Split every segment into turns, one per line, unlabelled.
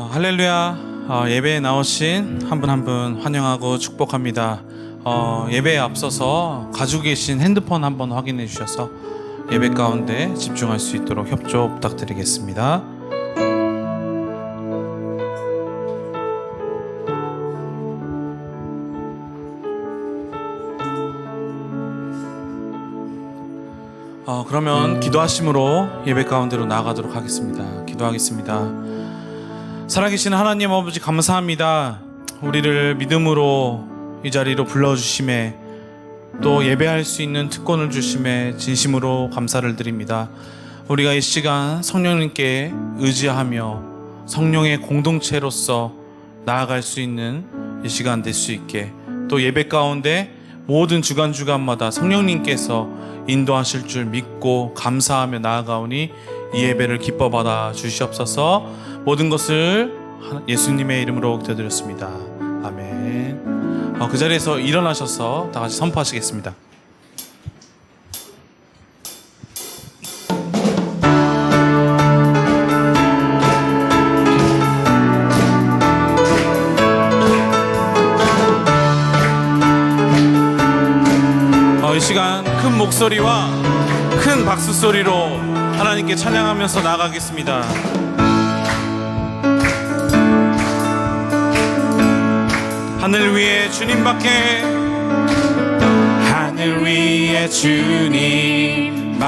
할렐루야. 예배에 나오신 한 분 한 분 환영하고 축복합니다. 예배에 앞서서 가지고 계신 핸드폰 한번 확인해 주셔서 예배 가운데 집중할 수 있도록 협조 부탁드리겠습니다. 그러면 기도하심으로 예배 가운데로 나아가도록 하겠습니다. 기도하겠습니다. 살아계신 하나님 아버지, 감사합니다. 우리를 믿음으로 이 자리로 불러주심에, 또 예배할 수 있는 특권을 주심에 진심으로 감사를 드립니다. 우리가 이 시간 성령님께 의지하며 성령의 공동체로서 나아갈 수 있는 이 시간 될 수 있게, 또 예배 가운데 모든 주간마다 성령님께서 인도하실 줄 믿고 감사하며 나아가오니 이 예배를 기뻐 받아 주시옵소서. 모든 것을 예수님의 이름으로 기도드렸습니다. 아멘. 그 자리에서 일어나셔서 다 같이 선포하시겠습니다. 이 시간 큰 목소리와 큰 박수 소리로 하나님께 찬양하면서 나아가겠습니다. 하늘 위에 주님밖에, 하늘 위에 주님밖에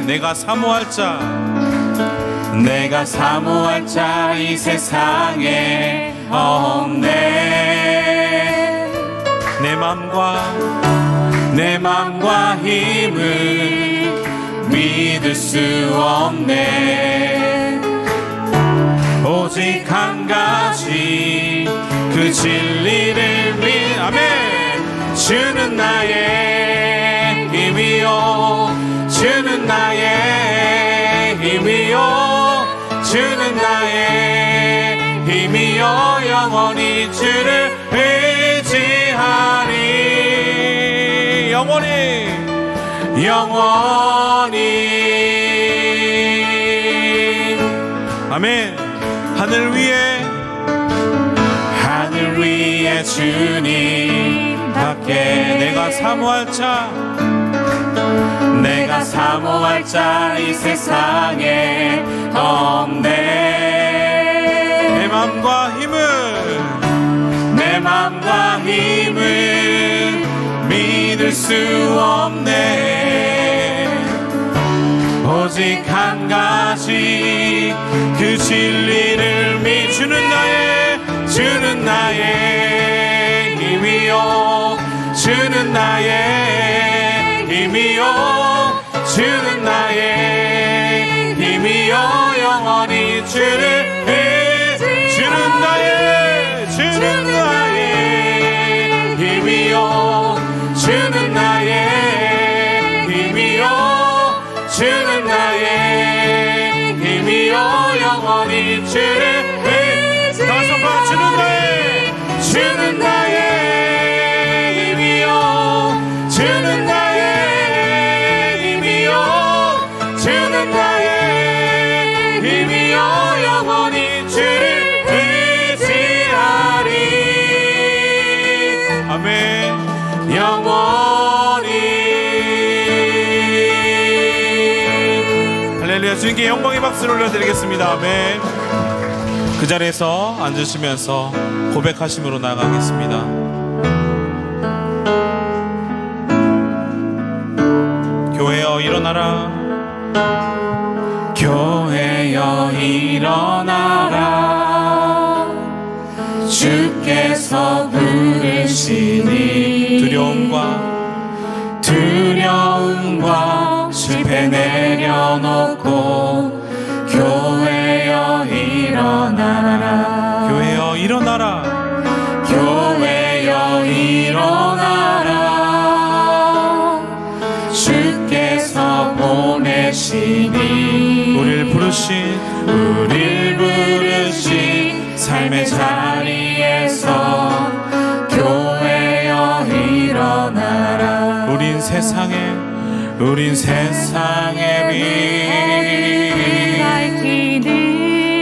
내가 사모할 자, 내가 사모할 자 이 세상에 없네. 내 맘과 힘을 믿을 수 없네. 오직 한 가지 그 진리를 아멘. 주는 나의 힘이요, 주는 나의 힘이요, 주는 나의 힘이요. 영원히 주를 의지하리. 영원히 아멘. 하늘 위에 주님밖에 내가 사모할 자 이 세상에 없네. 내 맘과 힘을 믿을 수 없네. 오직 한 가지 그 진리를 주는 나의 힘이요, 주는 나의 힘이요, 주는 나의 힘이요. 영원히 주는 나의 힘이요, 주는 나의 힘이요, 주는 나의 힘이요. 영원히 주는 나의 힘이요, 주는 나의 힘이요, 주는 나의 힘이요. 영원히 주를 의지하리. 아멘. 영원히. 할렐루야. 주님께 영광의 박수를 올려드리겠습니다. 아멘. 그 자리에서 앉으시면서 고백하심으로 나가겠습니다. 교회여 일어나라, 교회여 일어나라. 주께서 부르시니 두려움과 실패 내려놓고 교회여 일어나라. 교회여 일어나라, 교회여 일어나라. 주께서 보내시니 우릴 부르신 삶의 자리에서 교회여 일어나라. 우린 세상의 빛,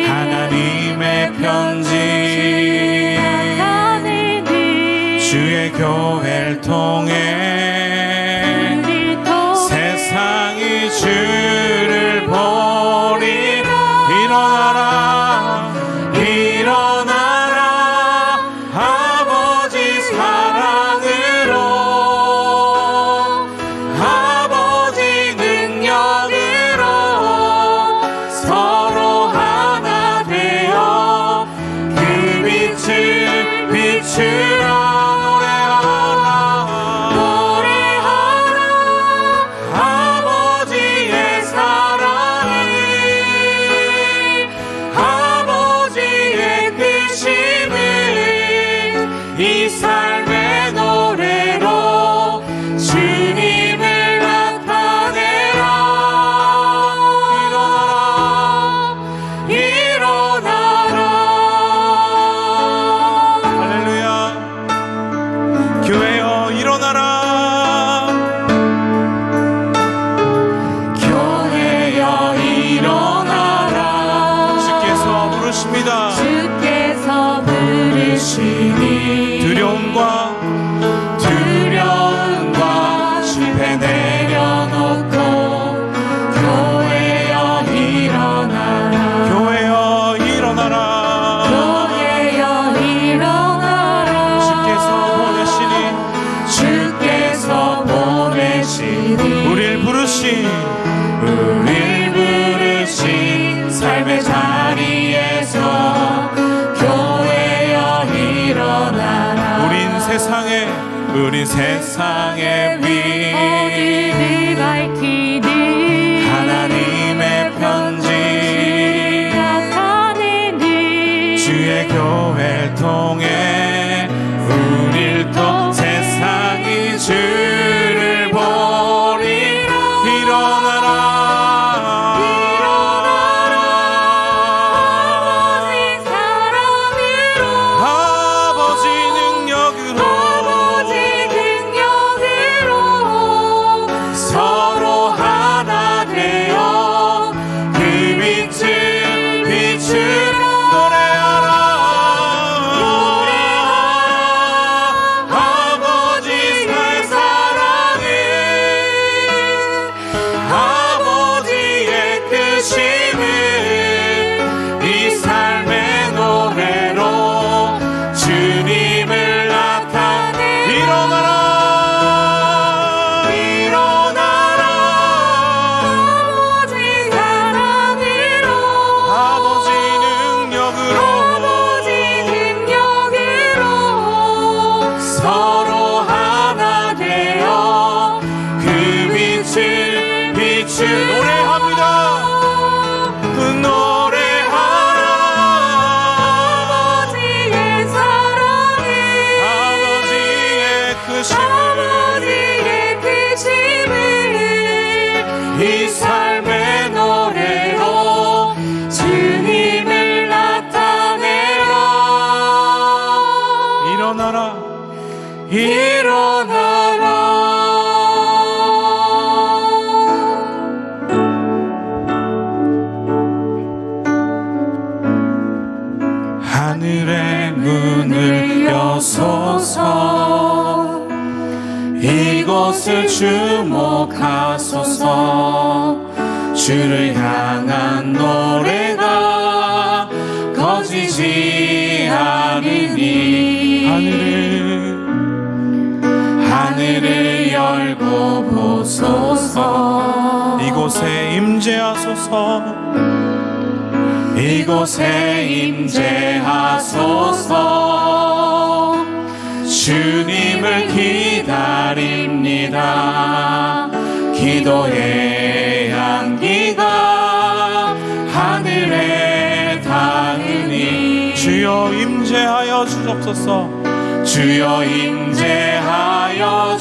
하나님의 삶의 자리에서 교회여 일어나라. 우린 세상의 빛
어디를 밝히니
하나님의 편지
나타내니
주의 교회를 통해 우릴 또 세상이 주를 보리. 일어나라 아버지 능력으로 서로 하나 되어 그 빛을 비추라. 노래하라 아버지의 사랑을 아버지의 크심을 이 삶의 노래로 주님을 나타내. 일어나라 아버지 능력으로 서로 하나 되어 그 빛을 비추. 노래합니다. 노래하라 아버지의 크심을 이 삶의 노래로 주님을 나타내라. 일어나라 하늘의 문을 여소서. 이곳을 주목하소서. 주를 향한 노래가 거지지 않으니 하늘을 열고 보소서. 이곳에 임재하소서. 이곳에 임재하소서. 주님을 기다립니다. 기도의 향기가 하늘에 닿으니 주여 임재하여 주옵소서. 주여 임재하여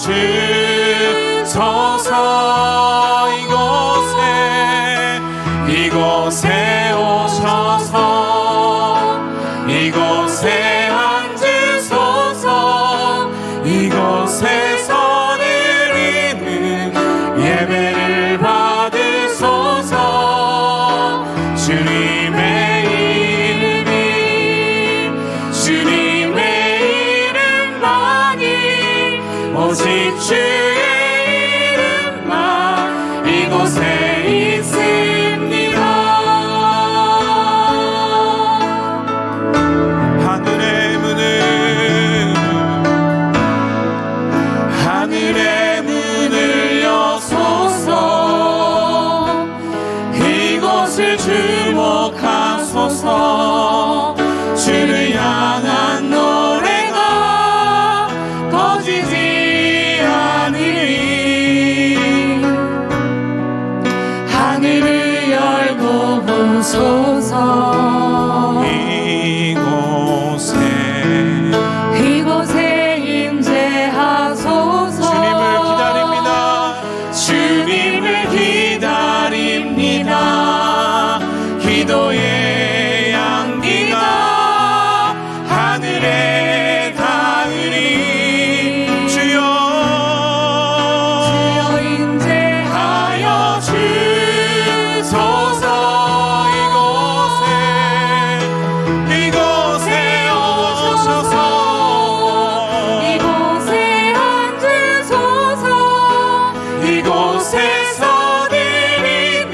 주소서. 이곳에 오셔서 이곳에 앉으소서. 이곳에서 드리는 예배를 받으소서. 주님의 이름만이 오직 주의 이름만 이곳에 있습니다. 하늘의 문을 여소서. 이곳을 주목하소서. 주를 향한 노래가 거지지 않으니 하늘을 열고 보소서. 이곳에 임재하소서. 주님을 기다립니다. 기도의 향기가 하늘에 닿으니 주여 임재하여 주소서. 이곳에 오셔서 이곳에 앉으소서. 이곳에서 드리는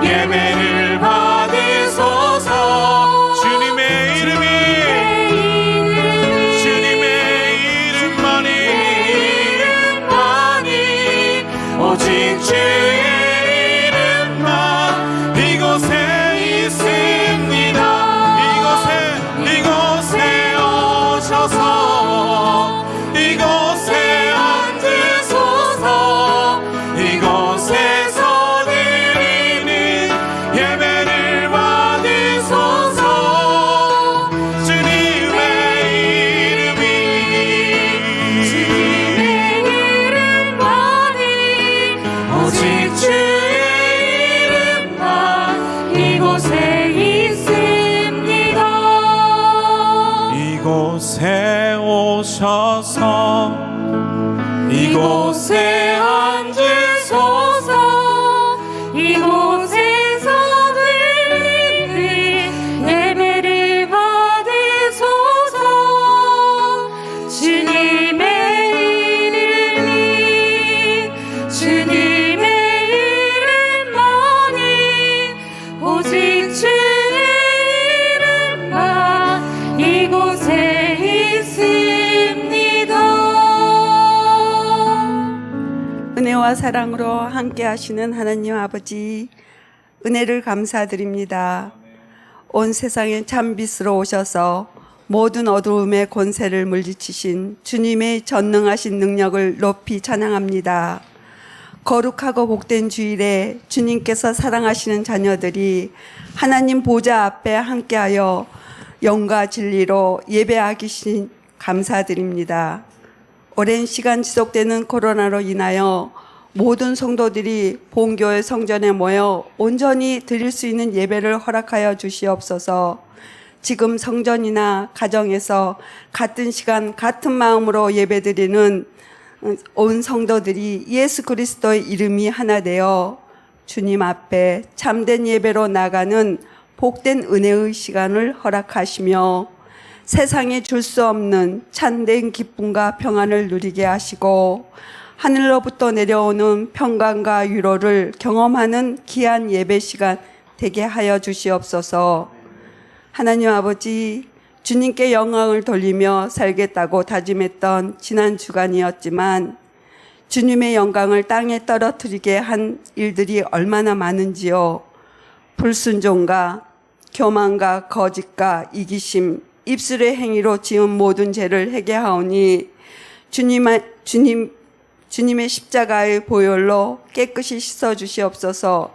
예배를 받으소서.
이곳에 있습니다.
이곳에 오셔서
이곳에 앉으소서. 이곳에서 드리는 예배를 받으소서. 주님의 이름만이 오직 주의 이름만 이곳에 있습니다.
은혜와 사랑으로 함께 하시는 하나님 아버지, 은혜를 감사드립니다. 온 세상에 참빛으로 오셔서 모든 어두움의 권세를 물리치신 주님의 전능하신 능력을 높이 찬양합니다. 거룩하고 복된 주일에 주님께서 사랑하시는 자녀들이 하나님 보좌 앞에 함께하여 영과 진리로 예배하기 감사드립니다. 오랜 시간 지속되는 코로나로 인하여 모든 성도들이 본교회 성전에 모여 온전히 드릴 수 있는 예배를 허락하여 주시옵소서. 지금 성전이나 가정에서 같은 시간 같은 마음으로 예배드리는 온 성도들이 예수 그리스도의 이름이 하나 되어 주님 앞에 참된 예배로 나가는 복된 은혜의 시간을 허락하시며 세상에 줄 수 없는 참된 기쁨과 평안을 누리게 하시고 하늘로부터 내려오는 평강과 위로를 경험하는 귀한 예배 시간 되게 하여 주시옵소서. 하나님 아버지, 주님께 영광을 돌리며 살겠다고 다짐했던 지난 주간이었지만 주님의 영광을 땅에 떨어뜨리게 한 일들이 얼마나 많은지요. 불순종과 교만과 거짓과 이기심, 입술의 행위로 지은 모든 죄를 회개하오니 주님의 십자가의 보혈로 깨끗이 씻어 주시옵소서.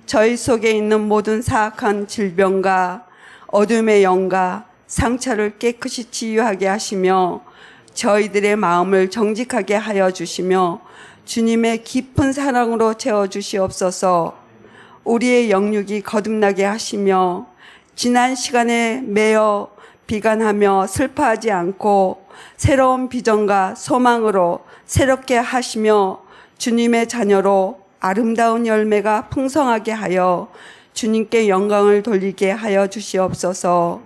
저희 속에 있는 모든 사악한 질병과 어둠의 영과 상처를 깨끗이 치유하게 하시며 저희들의 마음을 정직하게 하여 주시며 주님의 깊은 사랑으로 채워 주시옵소서. 우리의 영육이 거듭나게 하시며 지난 시간에 매여 비관하며 슬퍼하지 않고 새로운 비전과 소망으로 새롭게 하시며 주님의 자녀로 아름다운 열매가 풍성하게 하여 주님께 영광을 돌리게 하여 주시옵소서.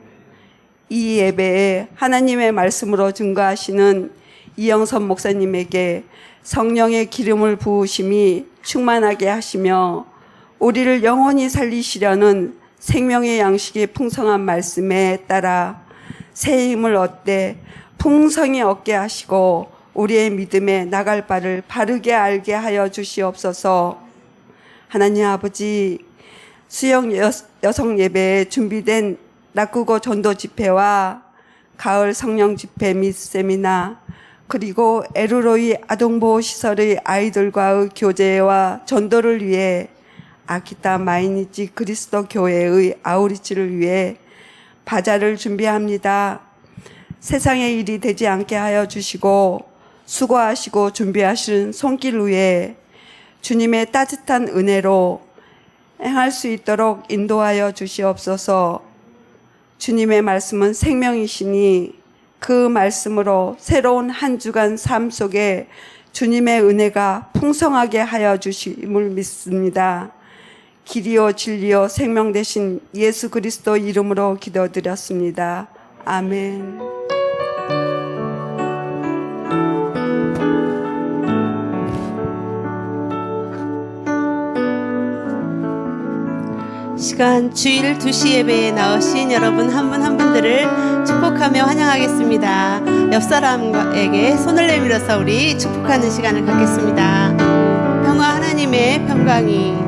이 예배에 하나님의 말씀으로 증거하시는 이영선 목사님에게 성령의 기름을 부으심이 충만하게 하시며 우리를 영원히 살리시려는 생명의 양식이 풍성한 말씀에 따라 새 힘을 얻되 풍성히 얻게 하시고 우리의 믿음에 나갈 바를 바르게 알게 하여 주시옵소서. 하나님 아버지, 수영 여성 예배에 준비된 낙구고 전도 집회와 가을 성령 집회 및 세미나, 그리고 에루로이 아동보호시설의 아이들과의 교제와 전도를 위해 아키타 마이니치 그리스도 교회의 아우리치를 위해 바자를 준비합니다. 세상의 일이 되지 않게 하여 주시고 수고하시고 준비하신 손길 위에 주님의 따뜻한 은혜로 행할 수 있도록 인도하여 주시옵소서. 주님의 말씀은 생명이시니 그 말씀으로 새로운 한 주간 삶 속에 주님의 은혜가 풍성하게 하여 주심을 믿습니다. 길이요 진리요 생명 되신 예수 그리스도 이름으로 기도드렸습니다. 아멘.
시간 주일 2시 예배에 나오신 여러분 한 분 한 분들을 축복하며 환영하겠습니다. 옆 사람에게 손을 내밀어서 우리 축복하는 시간을 갖겠습니다. 평화 하나님의 평강이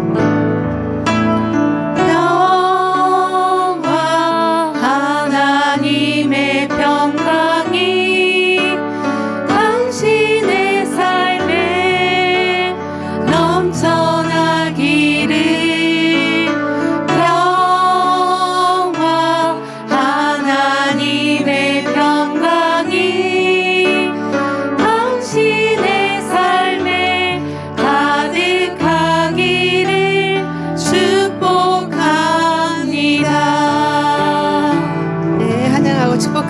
하나님의 평강이 당신의 삶에 넘쳐나기를. 평화 하나님의 평강이 당신의 삶에 가득하기를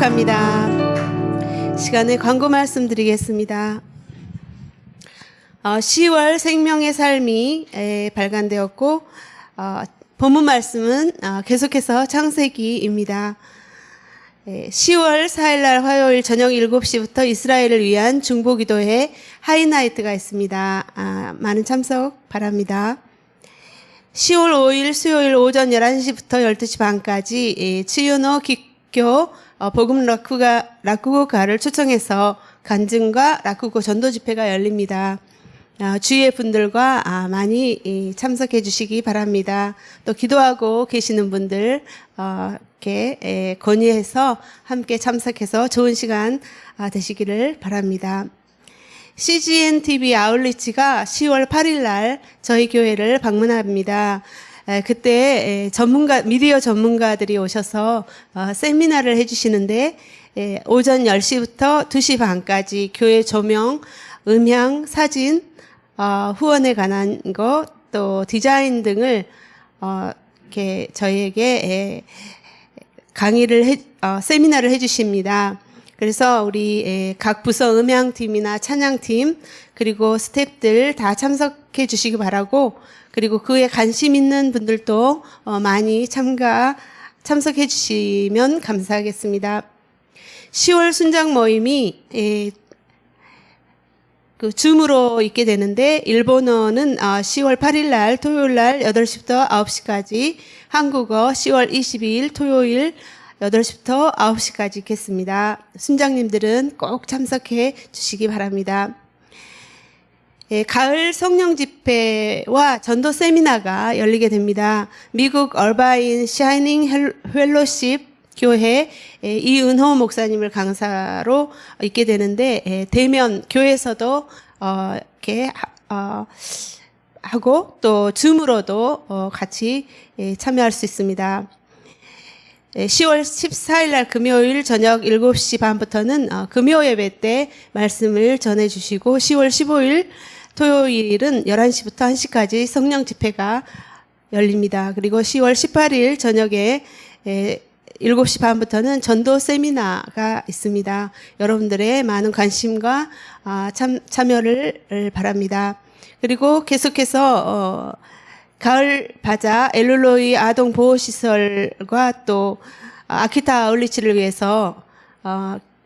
축복합니다. 시간에 광고 말씀드리겠습니다. 10월 생명의 삶이 발간되었고 본문 말씀은 계속해서 창세기입니다. 10월 4일날 화요일 저녁 7시부터 이스라엘을 위한 중보기도회 하이나이트가 있습니다. 많은 참석 바랍니다. 10월 5일 수요일 오전 11시부터 12시 반까지 치유노 기교 복음 라쿠고가를 초청해서 간증과 라쿠고 전도 집회가 열립니다. 주위의 분들과 많이 참석해 주시기 바랍니다. 또 기도하고 계시는 분들 이렇게 건의해서 함께 참석해서 좋은 시간 되시기를 바랍니다. CGN TV 아울리치가 10월 8일 날 저희 교회를 방문합니다. 그때 미디어 전문가들이 오셔서 세미나를 해주시는데 오전 10시부터 2시 반까지 교회 조명, 음향, 사진, 후원에 관한 것, 또 디자인 등을 이렇게 저희에게 세미나를 해주십니다. 그래서 우리 각 부서 음향팀이나 찬양팀 그리고 스태프들 다 참석해 주시기 바라고, 그리고 그에 관심 있는 분들도 많이 참석해 주시면 감사하겠습니다. 10월 순장 모임이 줌으로 있게 되는데, 일본어는 10월 8일 날 토요일 날 8시부터 9시까지, 한국어 10월 22일 토요일 8시부터 9시까지 있겠습니다. 순장님들은 꼭 참석해 주시기 바랍니다. 가을 성령 집회와 전도 세미나가 열리게 됩니다. 미국 얼바인 샤이닝 펠로십 교회 이은호 목사님을 강사로 있게 되는데, 대면 교회에서도 이렇게 하고 또 줌으로도 같이 참여할 수 있습니다. 10월 14일 날 금요일 저녁 7시 반부터는 금요 예배 때 말씀을 전해 주시고, 10월 15일 토요일은 11시부터 1시까지 성령 집회가 열립니다. 그리고 10월 18일 저녁에 7시 반부터는 전도 세미나가 있습니다. 여러분들의 많은 관심과 참여를 바랍니다. 그리고 계속해서 가을 바자 엘룰로이 아동 보호시설과 또 아키타 아울리치를 위해서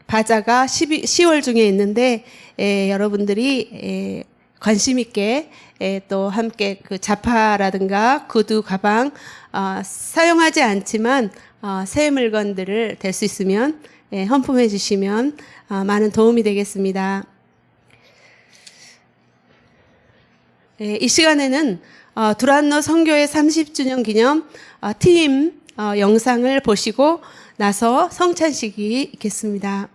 바자가 10월 중에 있는데, 여러분들이 관심 있게 또 함께 그 자파라든가 구두, 가방 사용하지 않지만 새 물건들을 될 수 있으면 헌품해 주시면 많은 도움이 되겠습니다. 이 시간에는 두란노 선교회 30주년 기념 팀 영상을 보시고 나서 성찬식이 있겠습니다.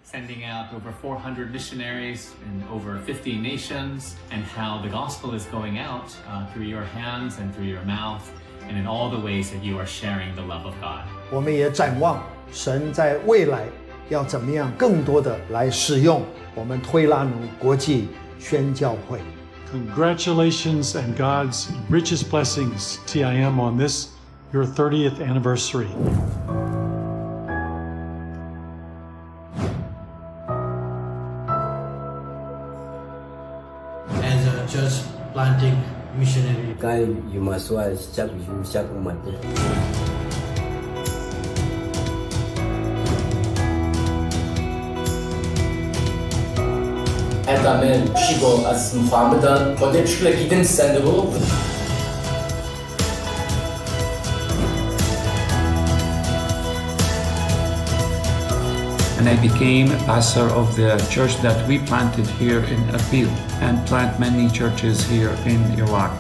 Sending out over 400 missionaries in over 50 nations, and how the gospel is going out through your hands and through your mouth, and in all the ways that you are sharing the love of God.
我们也展望神在未来要怎么样更多的来使用我们推拉努国际宣教会。
Congratulations and God's richest blessings, TIM, on this, your 30th anniversary.
As a church planting missionary.
Cái gì mà xoay chắc của mình.
Erdem'in Shigo as Muhammadan Kodechkle gidin sendu.
And I became a pastor of the church that we planted here in Erbil and plant many churches here in Iraq.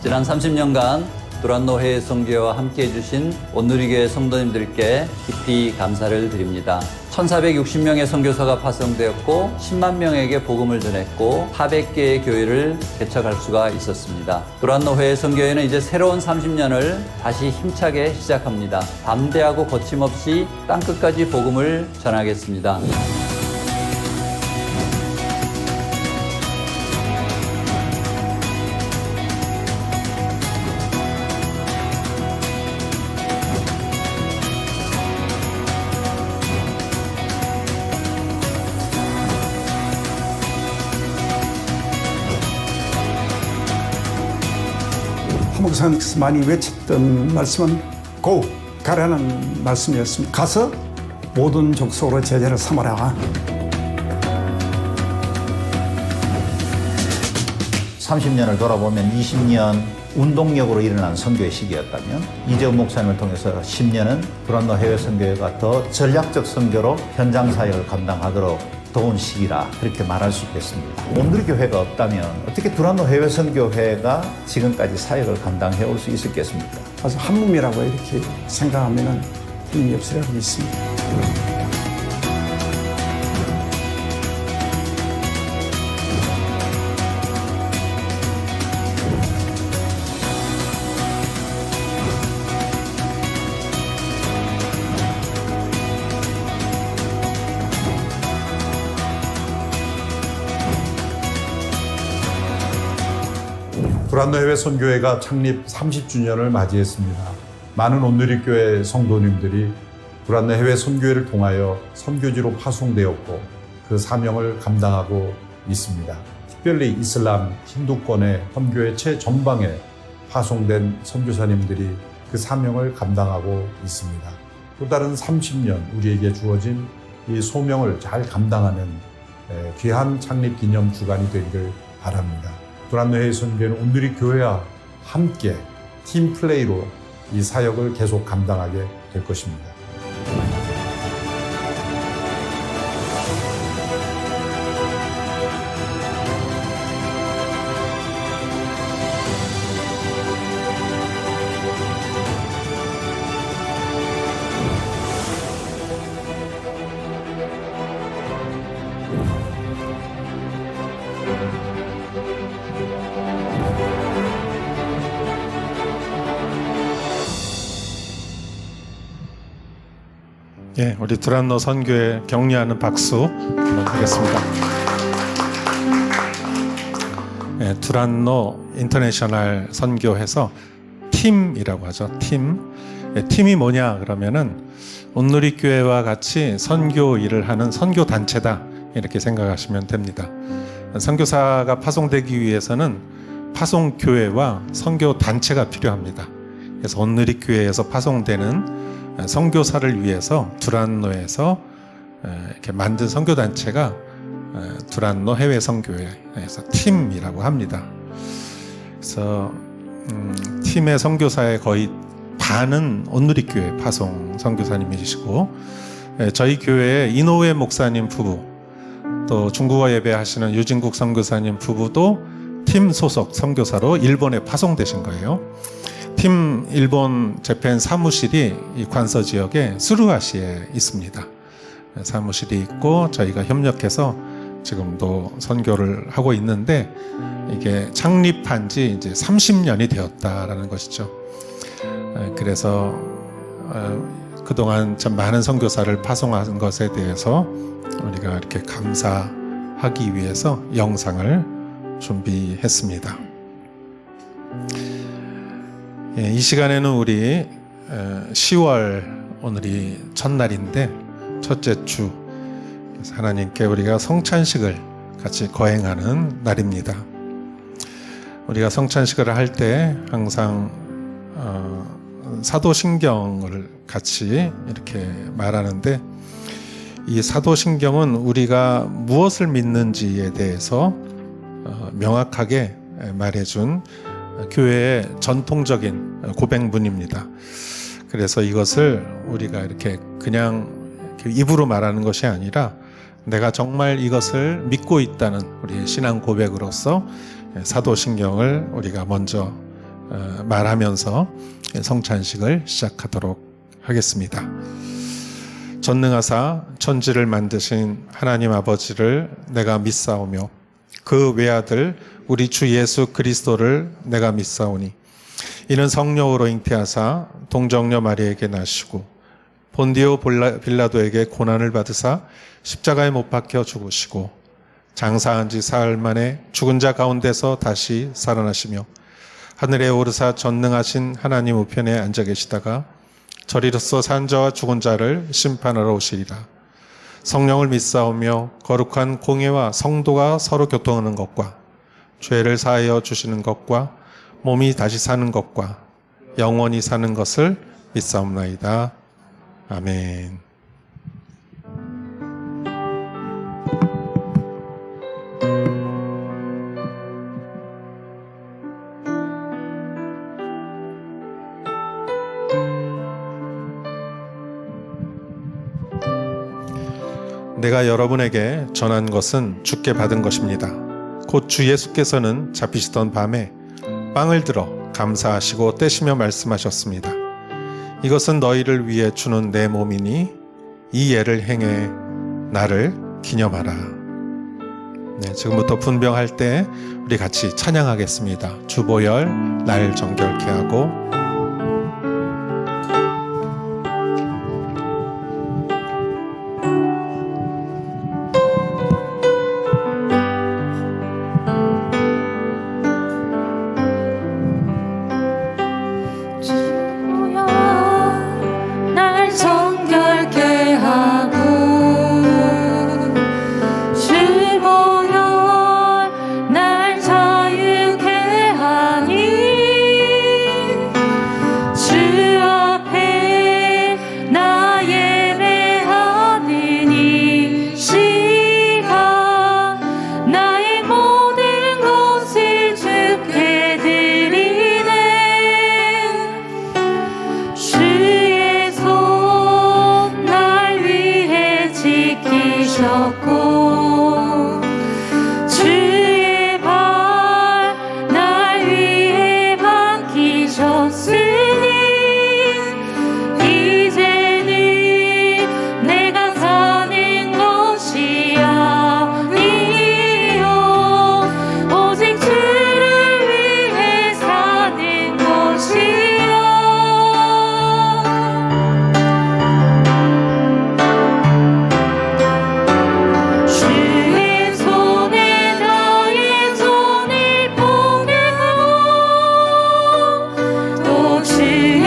지난 30년간 두란노회 선교회와 함께해 주신 온누리교회 성도님들께 깊이 감사를 드립니다. 1460명의 선교사가 파송되었고 10만 명에게 복음을 전했고 400개의 교회를 개척할 수가 있었습니다. 두란노회 선교회는 이제 새로운 30년을 다시 힘차게 시작합니다. 담대하고 거침없이 땅끝까지 복음을 전하겠습니다.
목사님께서 많이 외쳤던 말씀은 고! 가라는 말씀이었습니다. 가서 모든 족속으로 제자를 삼아라.
30년을 돌아보면 20년 운동력으로 일어난 선교의 시기였다면 이재훈 목사님을 통해서 10년은 두란노 해외 선교회가 더 전략적 선교로 현장 사역을 감당하도록 도운 시기라 그렇게 말할 수 있겠습니다. 온누리교회가 없다면 어떻게 두란노 해외 선교회가 지금까지 사역을 감당해 올 수 있었겠습니까?
아주 한 몸이라고 이렇게 생각하면 틀림이 없으리라고 믿습니다.
두란노 해외 선교회가 창립 30주년을 맞이했습니다. 많은 온누리교회 성도님들이 두란노 해외 선교회를 통하여 선교지로 파송되었고 그 사명을 감당하고 있습니다. 특별히 이슬람, 힌두권의 선교회 최전방에 파송된 선교사님들이 그 사명을 감당하고 있습니다. 또 다른 30년 우리에게 주어진 이 소명을 잘 감당하는 귀한 창립 기념 주간이 되기를 바랍니다. 두란노 해외 선교회는 온누리 교회와 함께 팀 플레이로 이 사역을 계속 감당하게 될 것입니다.
예, 우리 두란노 선교회 격려하는 박수 한번 드리겠습니다. 예, 두란노 인터내셔널 선교회에서 팀이라고 하죠. 팀. 예, 팀이 뭐냐 그러면은 온누리교회와 같이 선교 일을 하는 선교 단체다 이렇게 생각하시면 됩니다. 선교사가 파송되기 위해서는 파송교회와 선교 단체가 필요합니다. 그래서 온누리교회에서 파송되는 선교사를 위해서 두란노에서 이렇게 만든 선교단체가 두란노 해외 선교회에서 팀이라고 합니다. 그래서 팀의 선교사의 거의 반은 온누리교회 파송 선교사님이시고 저희 교회에 이노우에 목사님 부부 또 중국어 예배하시는 유진국 선교사님 부부도 팀 소속 선교사로 일본에 파송되신 거예요. 팀 일본 재팬 사무실이 이 관서 지역에 스루아시에 있습니다. 사무실이 있고 저희가 협력해서 지금도 선교를 하고 있는데 이게 창립한 지 이제 30년이 되었다라는 것이죠. 그래서 그동안 참 많은 선교사를 파송한 것에 대해서 우리가 이렇게 감사하기 위해서 영상을 준비했습니다. 예, 이 시간에는 우리 10월 오늘이 첫날인데 첫째 주 그래서 하나님께 우리가 성찬식을 같이 거행하는 날입니다. 우리가 성찬식을 할 때 항상 사도신경을 같이 이렇게 말하는데 이 사도신경은 우리가 무엇을 믿는지에 대해서 명확하게 말해준 교회의 전통적인 고백문입니다. 그래서 이것을 우리가 이렇게 그냥 입으로 말하는 것이 아니라 내가 정말 이것을 믿고 있다는 우리 신앙 고백으로서 사도신경을 우리가 먼저 말하면서 성찬식을 시작하도록 하겠습니다. 전능하사 천지를 만드신 하나님 아버지를 내가 믿사오며 그 외아들 우리 주 예수 그리스도를 내가 믿사오니 이는 성령으로 잉태하사 동정녀 마리에게 나시고 본디오 빌라도에게 고난을 받으사 십자가에 못 박혀 죽으시고 장사한 지 사흘 만에 죽은 자 가운데서 다시 살아나시며 하늘에 오르사 전능하신 하나님 우편에 앉아 계시다가 저리로서 산 자와 죽은 자를 심판하러 오시리라. 성령을 믿사오며 거룩한 공예와 성도가 서로 교통하는 것과 죄를 사하여 주시는 것과 몸이 다시 사는 것과 영원히 사는 것을 믿사옵나이다. 아멘. 내가 여러분에게 전한 것은 주께 받은 것입니다. 곧 주 예수께서는 잡히시던 밤에 빵을 들어 감사하시고 떼시며 말씀하셨습니다. 이것은 너희를 위해 주는 내 몸이니 이 예를 행해 나를 기념하라. 네, 지금부터 분병할 때 우리 같이 찬양하겠습니다. 주보열 날 정결케 하고
날 정결케 하고 주보혈 날 자유케 하니 주 앞에 나 예배하는 이 시간 나의 모든 것을 주께 드리네. 주의 손 날 위해 지키셨고 주의 발 날 위해 밝히셨으니 이제는 내가 사는 것이 아니요 오직 주를 위해 사는 것이야. 주의 손에 나의 손을 포개고 또 주의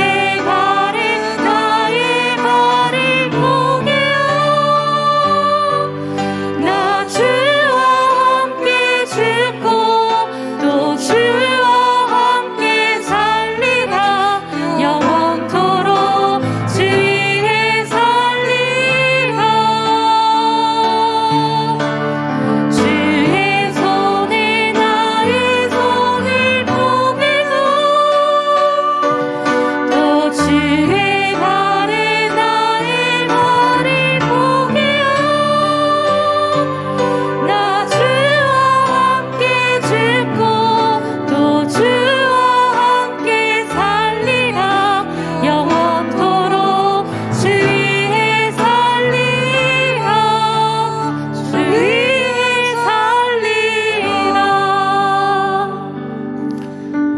발에 나의 발을 포개어 나 주와 함께 죽고 또 주와 함께 살리라. 영원토록 주 위에 살리라. 주의 손에 나의 손을 포개고 또 주의 발에 나의 발을 포개어 나 주와 함께 죽고 또 주와 함께 살리라. 영원토록 주 위에 살리라. 주 위에 살리라.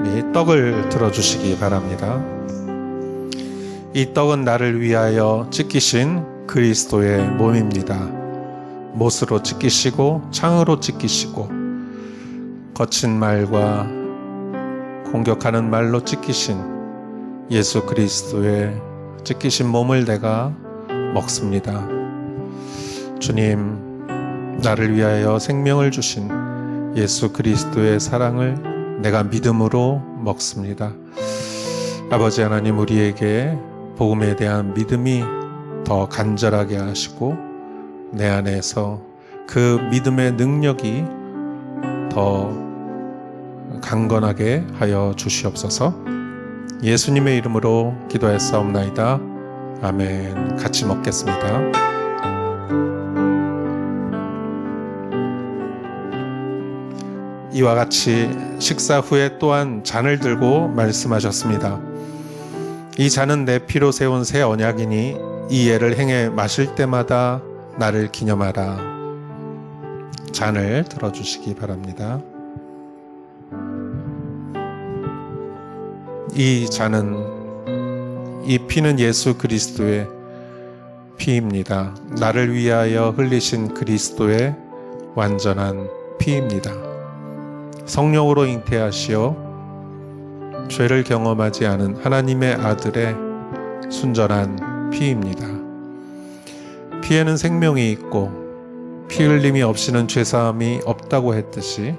네, 떡을 들어주시기 바랍니다. 이 떡은 나를 위하여 찢기신 그리스도의 몸입니다. 못으로 찢기시고 창으로 찢기시고 거친 말과 공격하는 말로 찢기신 예수 그리스도의 찢기신 몸을 내가 먹습니다. 주님, 나를 위하여 생명을 주신 예수 그리스도의 사랑을 내가 믿음으로 먹습니다. 아버지 하나님, 우리에게 복음에 대한 믿음이 더 간절하게 하시고 내 안에서 그 믿음의 능력이 더 강건하게 하여 주시옵소서. 예수님의 이름으로 기도했사옵나이다. 아멘. 같이 먹겠습니다. 이와 같이 식사 후에 또한 잔을 들고 말씀하셨습니다. 이 잔은 내 피로 세운 새 언약이니 이 예를 행해 마실 때마다 나를 기념하라. 잔을 들어주시기 바랍니다. 이 잔은, 이 피는 예수 그리스도의 피입니다. 나를 위하여 흘리신 그리스도의 완전한 피입니다. 성령으로 잉태하시어 죄를 경험하지 않은 하나님의 아들의 순전한 피입니다. 피에는 생명이 있고 피 흘림이 없이는 죄사함이 없다고 했듯이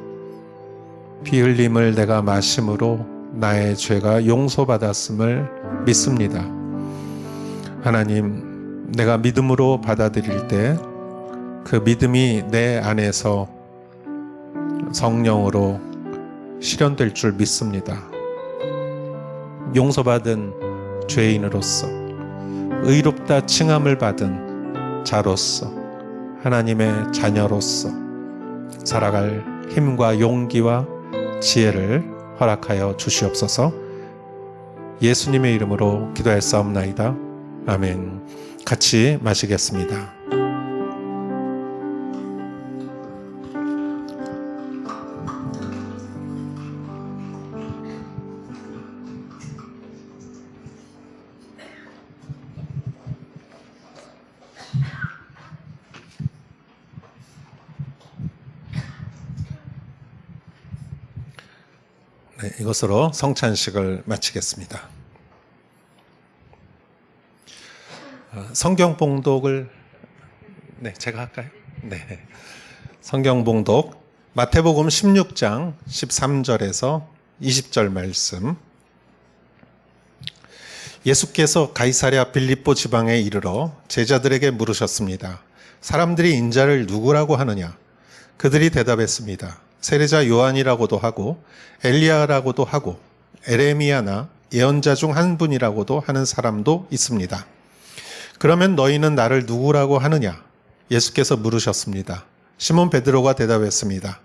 피 흘림을 내가 마심으로 나의 죄가 용서받았음을 믿습니다. 하나님, 내가 믿음으로 받아들일 때 그 믿음이 내 안에서 성령으로 실현될 줄 믿습니다. 용서받은 죄인으로서, 의롭다 칭함을 받은 자로서, 하나님의 자녀로서 살아갈 힘과 용기와 지혜를 허락하여 주시옵소서. 예수님의 이름으로 기도했사옵나이다. 아멘. 같이 마시겠습니다. 네, 이것으로 성찬식을 마치겠습니다. 성경 봉독을 제가 할까요? 네. 성경 봉독 마태복음 16장 13절에서 20절 말씀. 예수께서 가이사랴 빌립보 지방에 이르러 제자들에게 물으셨습니다. 사람들이 인자를 누구라고 하느냐? 그들이 대답했습니다. 세례자 요한이라고도 하고 엘리야라고도 하고 에레미야나 예언자 중 한 분이라고도 하는 사람도 있습니다. 그러면 너희는 나를 누구라고 하느냐? 예수께서 물으셨습니다. 시몬 베드로가 대답했습니다.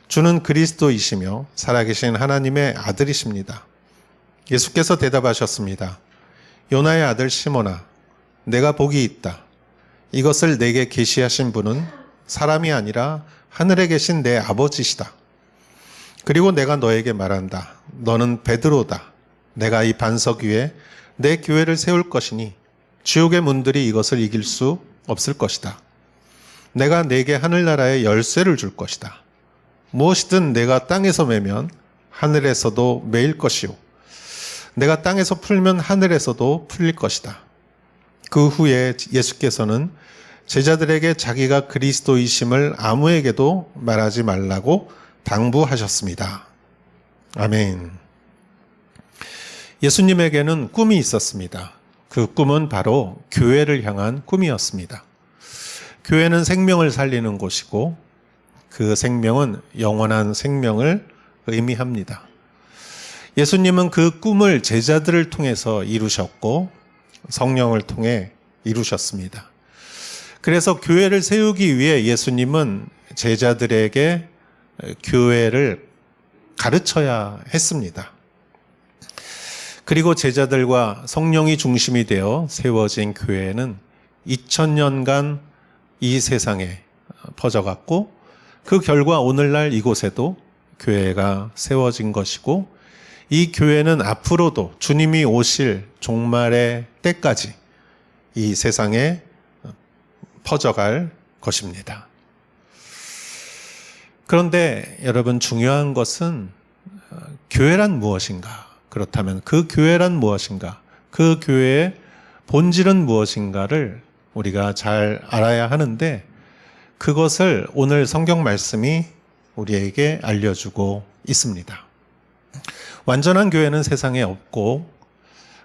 주는 그리스도이시며 살아계신 하나님의 아들이십니다. 예수께서 대답하셨습니다. 요나의 아들 시몬아, 내가 복이 있다. 이것을 내게 계시하신 분은 사람이 아니라 하늘에 계신 내 아버지시다. 그리고 내가 너에게 말한다. 너는 베드로다. 내가 이 반석 위에 내 교회를 세울 것이니 지옥의 문들이 이것을 이길 수 없을 것이다. 내가 내게 하늘나라의 열쇠를 줄 것이다. 무엇이든 내가 땅에서 매면 하늘에서도 매일 것이요. 내가 땅에서 풀면 하늘에서도 풀릴 것이다. 그 후에 예수께서는 제자들에게 자기가 그리스도이심을 아무에게도 말하지 말라고 당부하셨습니다. 아멘. 예수님에게는 꿈이 있었습니다. 그 꿈은 바로 교회를 향한 꿈이었습니다. 교회는 생명을 살리는 곳이고 그 생명은 영원한 생명을 의미합니다. 예수님은 그 꿈을 제자들을 통해서 이루셨고 성령을 통해 이루셨습니다. 그래서 교회를 세우기 위해 예수님은 제자들에게 교회를 가르쳐야 했습니다. 그리고 제자들과 성령이 중심이 되어 세워진 교회는 2000년간 이 세상에 퍼져갔고 그 결과 오늘날 이곳에도 교회가 세워진 것이고 이 교회는 앞으로도 주님이 오실 종말의 때까지 이 세상에 퍼져갈 것입니다. 그런데 여러분 중요한 것은 교회란 무엇인가? 그렇다면 그 교회란 무엇인가? 그 교회의 본질은 무엇인가를 우리가 잘 알아야 하는데 그것을 오늘 성경 말씀이 우리에게 알려주고 있습니다. 완전한 교회는 세상에 없고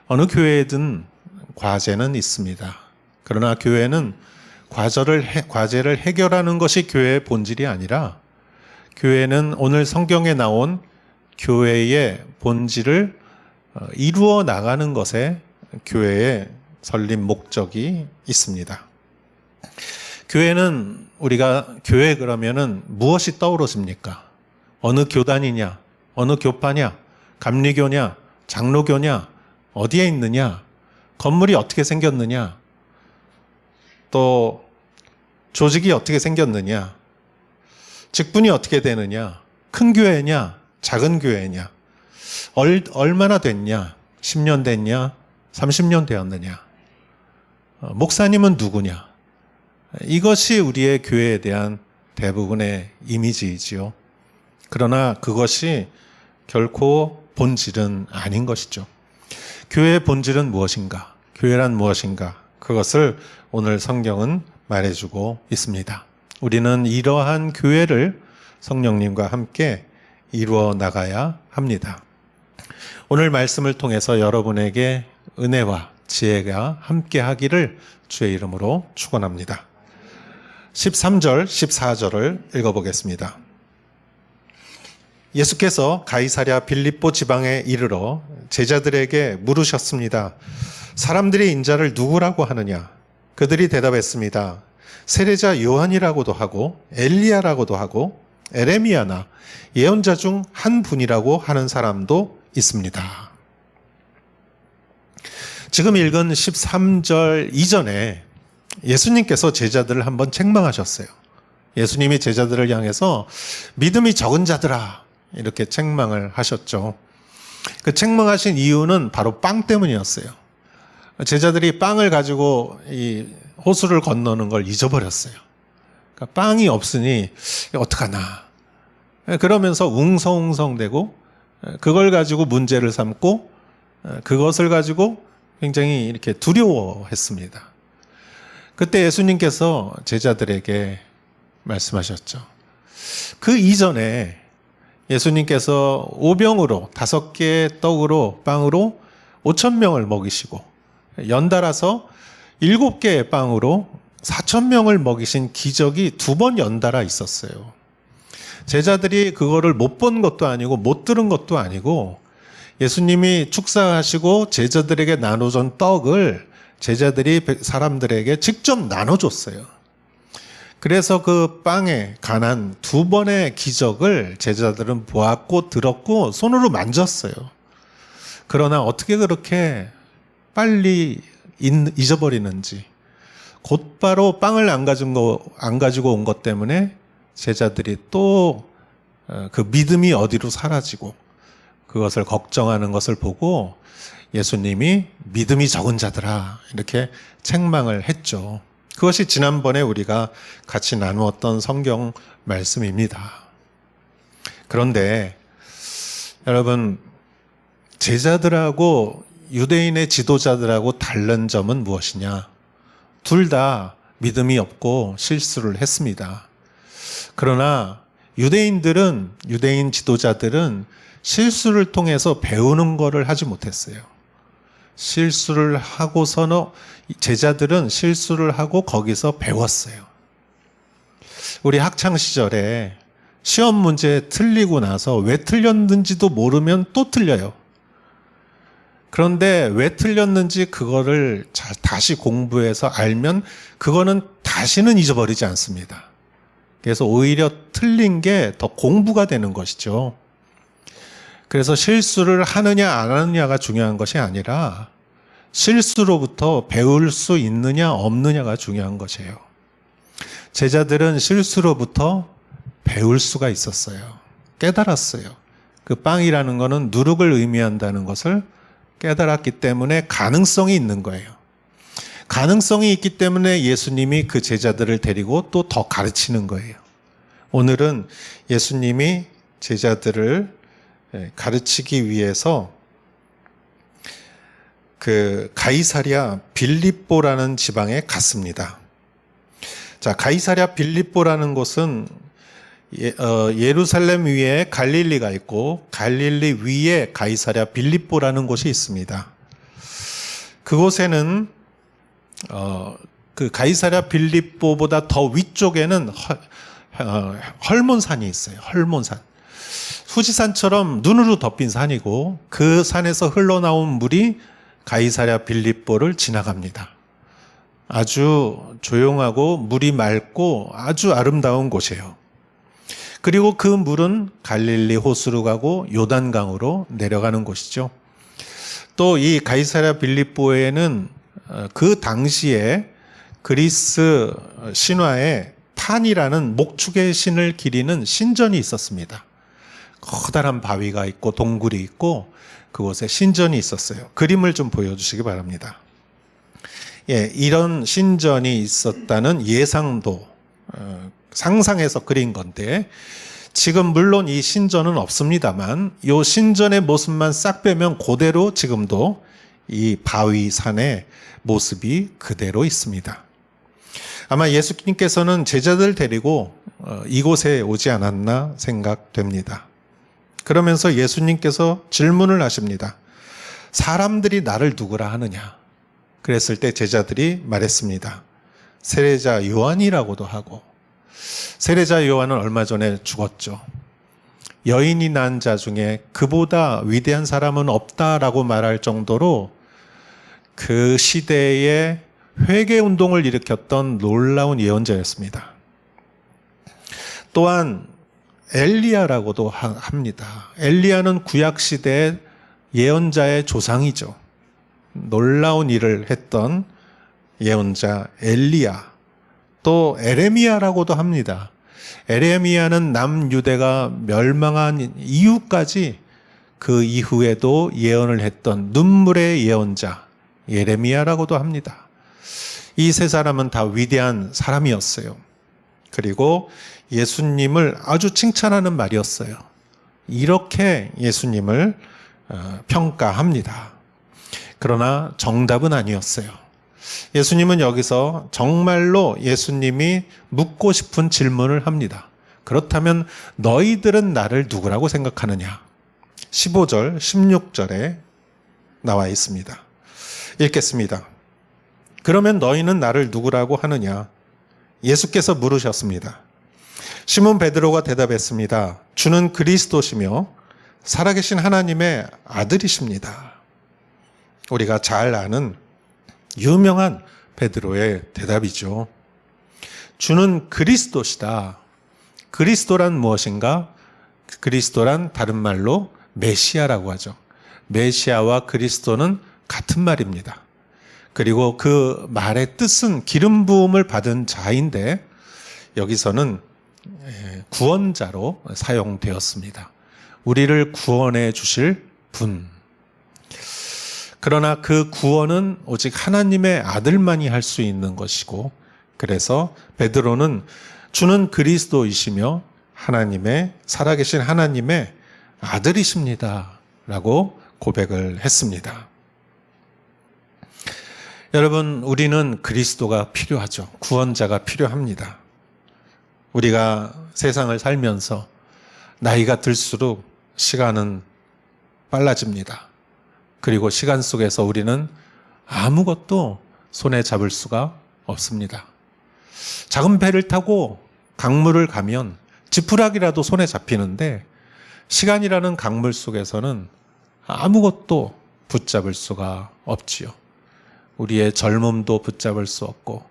어느 교회에든 과제는 있습니다. 그러나 교회는 과제를 해결하는 것이 교회의 본질이 아니라 교회는 오늘 성경에 나온 교회의 본질을 이루어 나가는 것에 교회의 설립 목적이 있습니다. 교회는 우리가 교회 그러면은 무엇이 떠오르십니까? 어느 교단이냐? 어느 교파냐? 감리교냐? 장로교냐? 어디에 있느냐? 건물이 어떻게 생겼느냐? 또 조직이 어떻게 생겼느냐? 직분이 어떻게 되느냐? 큰 교회냐? 작은 교회냐? 얼마나 됐냐? 10년 됐냐? 30년 되었느냐? 목사님은 누구냐? 이것이 우리의 교회에 대한 대부분의 이미지이지요. 그러나 그것이 결코 본질은 아닌 것이죠. 교회의 본질은 무엇인가? 교회란 무엇인가? 그것을 오늘 성경은 말해주고 있습니다. 우리는 이러한 교회를 성령님과 함께 이루어 나가야 합니다. 오늘 말씀을 통해서 여러분에게 은혜와 지혜가 함께 하기를 주의 이름으로 축원합니다. 13절, 14절을 읽어보겠습니다. 예수께서 가이사랴 빌립보 지방에 이르러 제자들에게 물으셨습니다. 사람들이 인자를 누구라고 하느냐? 그들이 대답했습니다. 세례자 요한이라고도 하고 엘리야라고도 하고 에레미야나 예언자 중 한 분이라고 하는 사람도 있습니다. 지금 읽은 13절 이전에 예수님께서 제자들을 한번 책망하셨어요. 예수님이 제자들을 향해서 믿음이 적은 자들아 이렇게 책망을 하셨죠. 그 책망하신 이유는 바로 빵 때문이었어요. 제자들이 빵을 가지고 이 호수를 건너는 걸 잊어버렸어요. 그러니까 빵이 없으니 어떡하나 그러면서 웅성웅성대고 그걸 가지고 문제를 삼고 그것을 가지고 굉장히 이렇게 두려워했습니다. 그때 예수님께서 제자들에게 말씀하셨죠. 그 이전에 예수님께서 오병으로 5개의 떡으로 빵으로 5,000명을 먹이시고 연달아서 7개의 빵으로 4,000명을 먹이신 기적이 2번 연달아 있었어요. 제자들이 그거를 못 본 것도 아니고 못 들은 것도 아니고 예수님이 축사하시고 제자들에게 나눠준 떡을 제자들이 사람들에게 직접 나눠줬어요. 그래서 그 빵에 관한 2번의 기적을 제자들은 보았고 들었고 손으로 만졌어요. 그러나 어떻게 그렇게 빨리 잊어버리는지 곧바로 빵을 안 가지고 온 것 때문에 제자들이 또 그 믿음이 어디로 사라지고 그것을 걱정하는 것을 보고 예수님이 믿음이 적은 자들아 이렇게 책망을 했죠. 그것이 지난번에 우리가 같이 나누었던 성경 말씀입니다. 그런데 여러분 제자들하고 유대인의 지도자들하고 다른 점은 무엇이냐? 둘 다 믿음이 없고 실수를 했습니다. 그러나 유대인 지도자들은 실수를 통해서 배우는 것을 하지 못했어요. 실수를 하고서는 제자들은 실수를 하고 거기서 배웠어요. 우리 학창 시절에 시험 문제 틀리고 나서 왜 틀렸는지도 모르면 또 틀려요. 그런데 왜 틀렸는지 그거를 다시 공부해서 알면 그거는 다시는 잊어버리지 않습니다. 그래서 오히려 틀린 게 더 공부가 되는 것이죠. 그래서 실수를 하느냐 안 하느냐가 중요한 것이 아니라 실수로부터 배울 수 있느냐 없느냐가 중요한 것이에요. 제자들은 실수로부터 배울 수가 있었어요. 깨달았어요. 그 빵이라는 것은 누룩을 의미한다는 것을 깨달았기 때문에 가능성이 있는 거예요. 가능성이 있기 때문에 예수님이 그 제자들을 데리고 또 더 가르치는 거예요. 오늘은 예수님이 제자들을 가르치기 위해서 그 가이사랴 빌립보라는 지방에 갔습니다. 자, 가이사랴 빌립보라는 곳은 예루살렘 위에 갈릴리가 있고 갈릴리 위에 가이사랴 빌립보라는 곳이 있습니다. 그곳에는 그 가이사랴 빌립보보다 더 위쪽에는 헐몬산이 있어요. 헐몬산. 후지산처럼 눈으로 덮인 산이고 그 산에서 흘러나온 물이 가이사랴 빌립보를 지나갑니다. 아주 조용하고 물이 맑고 아주 아름다운 곳이에요. 그리고 그 물은 갈릴리 호수로 가고 요단강으로 내려가는 곳이죠. 또 이 가이사랴 빌립보에는 그 당시에 그리스 신화에 판이라는 목축의 신을 기리는 신전이 있었습니다. 커다란 바위가 있고 동굴이 있고 그곳에 신전이 있었어요. 그림을 좀 보여주시기 바랍니다. 예, 이런 신전이 있었다는 예상도 상상해서 그린 건데 지금 물론 이 신전은 없습니다만 이 신전의 모습만 싹 빼면 그대로 지금도 이 바위산의 모습이 그대로 있습니다. 아마 예수님께서는 제자들 데리고 이곳에 오지 않았나 생각됩니다. 그러면서 예수님께서 질문을 하십니다. 사람들이 나를 누구라 하느냐? 그랬을 때 제자들이 말했습니다. 세례자 요한이라고도 하고, 세례자 요한은 얼마 전에 죽었죠. 여인이 난 자 중에 그보다 위대한 사람은 없다라고 말할 정도로 그 시대에 회개 운동을 일으켰던 놀라운 예언자였습니다. 또한 엘리야라고도 합니다. 엘리야는 구약 시대의 예언자의 조상이죠. 놀라운 일을 했던 예언자 엘리야. 또 에레미야라고도 합니다. 에레미야는 남유대가 멸망한 이후까지 그 이후에도 예언을 했던 눈물의 예언자 예레미야라고도 합니다. 이 세 사람은 다 위대한 사람이었어요. 그리고 예수님을 아주 칭찬하는 말이었어요. 이렇게 예수님을 평가합니다. 그러나 정답은 아니었어요. 예수님은 여기서 정말로 예수님이 묻고 싶은 질문을 합니다. 그렇다면 너희들은 나를 누구라고 생각하느냐? 15절, 16절에 나와 있습니다. 읽겠습니다. 그러면 너희는 나를 누구라고 하느냐? 예수께서 물으셨습니다. 시몬 베드로가 대답했습니다. 주는 그리스도시며 살아계신 하나님의 아들이십니다. 우리가 잘 아는 유명한 베드로의 대답이죠. 주는 그리스도시다. 그리스도란 무엇인가? 그리스도란 다른 말로 메시아라고 하죠. 메시아와 그리스도는 같은 말입니다. 그리고 그 말의 뜻은 기름 부음을 받은 자인데 여기서는 구원자로 사용되었습니다. 우리를 구원해 주실 분. 그러나 그 구원은 오직 하나님의 아들만이 할 수 있는 것이고, 그래서 베드로는 주는 그리스도이시며 하나님의 살아계신 하나님의 아들이십니다 라고 고백을 했습니다. 여러분, 우리는 그리스도가 필요하죠. 구원자가 필요합니다. 우리가 세상을 살면서 나이가 들수록 시간은 빨라집니다. 그리고 시간 속에서 우리는 아무것도 손에 잡을 수가 없습니다. 작은 배를 타고 강물을 가면 지푸라기라도 손에 잡히는데 시간이라는 강물 속에서는 아무것도 붙잡을 수가 없지요. 우리의 젊음도 붙잡을 수 없고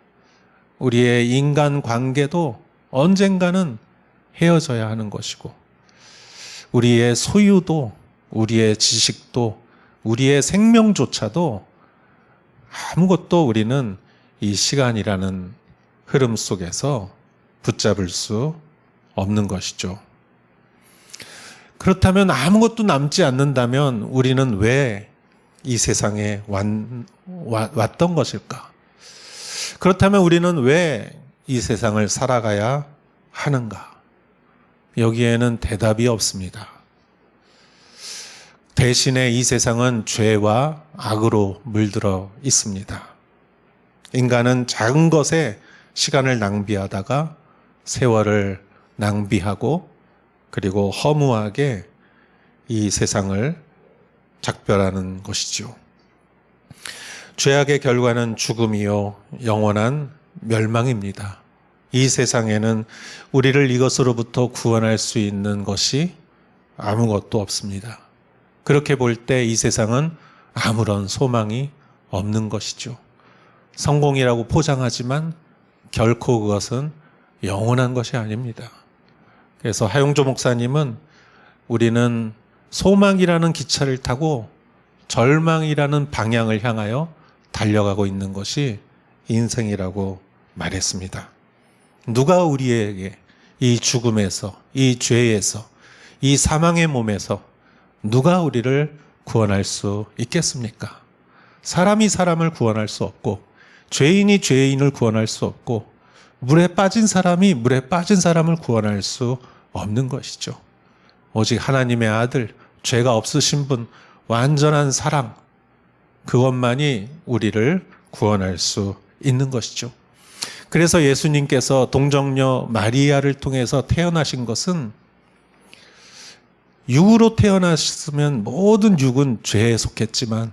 우리의 인간 관계도 언젠가는 헤어져야 하는 것이고 우리의 소유도 우리의 지식도 우리의 생명조차도 아무것도 우리는 이 시간이라는 흐름 속에서 붙잡을 수 없는 것이죠. 그렇다면 아무것도 남지 않는다면 우리는 왜 이 세상에 왔던 것일까? 그렇다면 우리는 왜 이 세상을 살아가야 하는가? 여기에는 대답이 없습니다. 대신에 이 세상은 죄와 악으로 물들어 있습니다. 인간은 작은 것에 시간을 낭비하다가 세월을 낭비하고 그리고 허무하게 이 세상을 작별하는 것이죠. 죄악의 결과는 죽음이요 영원한 멸망입니다. 이 세상에는 우리를 이것으로부터 구원할 수 있는 것이 아무것도 없습니다. 그렇게 볼 때 이 세상은 아무런 소망이 없는 것이죠. 성공이라고 포장하지만 결코 그것은 영원한 것이 아닙니다. 그래서 하용조 목사님은 우리는 소망이라는 기차를 타고 절망이라는 방향을 향하여 달려가고 있는 것이 인생이라고 말했습니다. 누가 우리에게 이 죽음에서, 이 죄에서, 이 사망의 몸에서 누가 우리를 구원할 수 있겠습니까? 사람이 사람을 구원할 수 없고 죄인이 죄인을 구원할 수 없고 물에 빠진 사람이 물에 빠진 사람을 구원할 수 없는 것이죠. 오직 하나님의 아들, 죄가 없으신 분, 완전한 사랑, 그것만이 우리를 구원할 수 있는 것이죠. 그래서 예수님께서 동정녀 마리아를 통해서 태어나신 것은 육으로 태어났으면 모든 육은 죄에 속했지만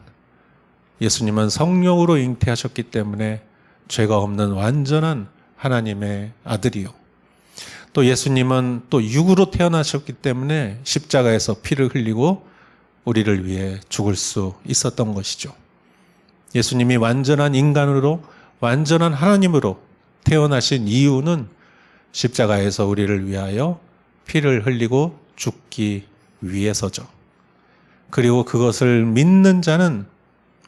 예수님은 성령으로 잉태하셨기 때문에 죄가 없는 완전한 하나님의 아들이요. 또 예수님은 또 육으로 태어나셨기 때문에 십자가에서 피를 흘리고 우리를 위해 죽을 수 있었던 것이죠. 예수님이 완전한 인간으로 완전한 하나님으로 태어나신 이유는 십자가에서 우리를 위하여 피를 흘리고 죽기 위해서죠. 그리고 그것을 믿는 자는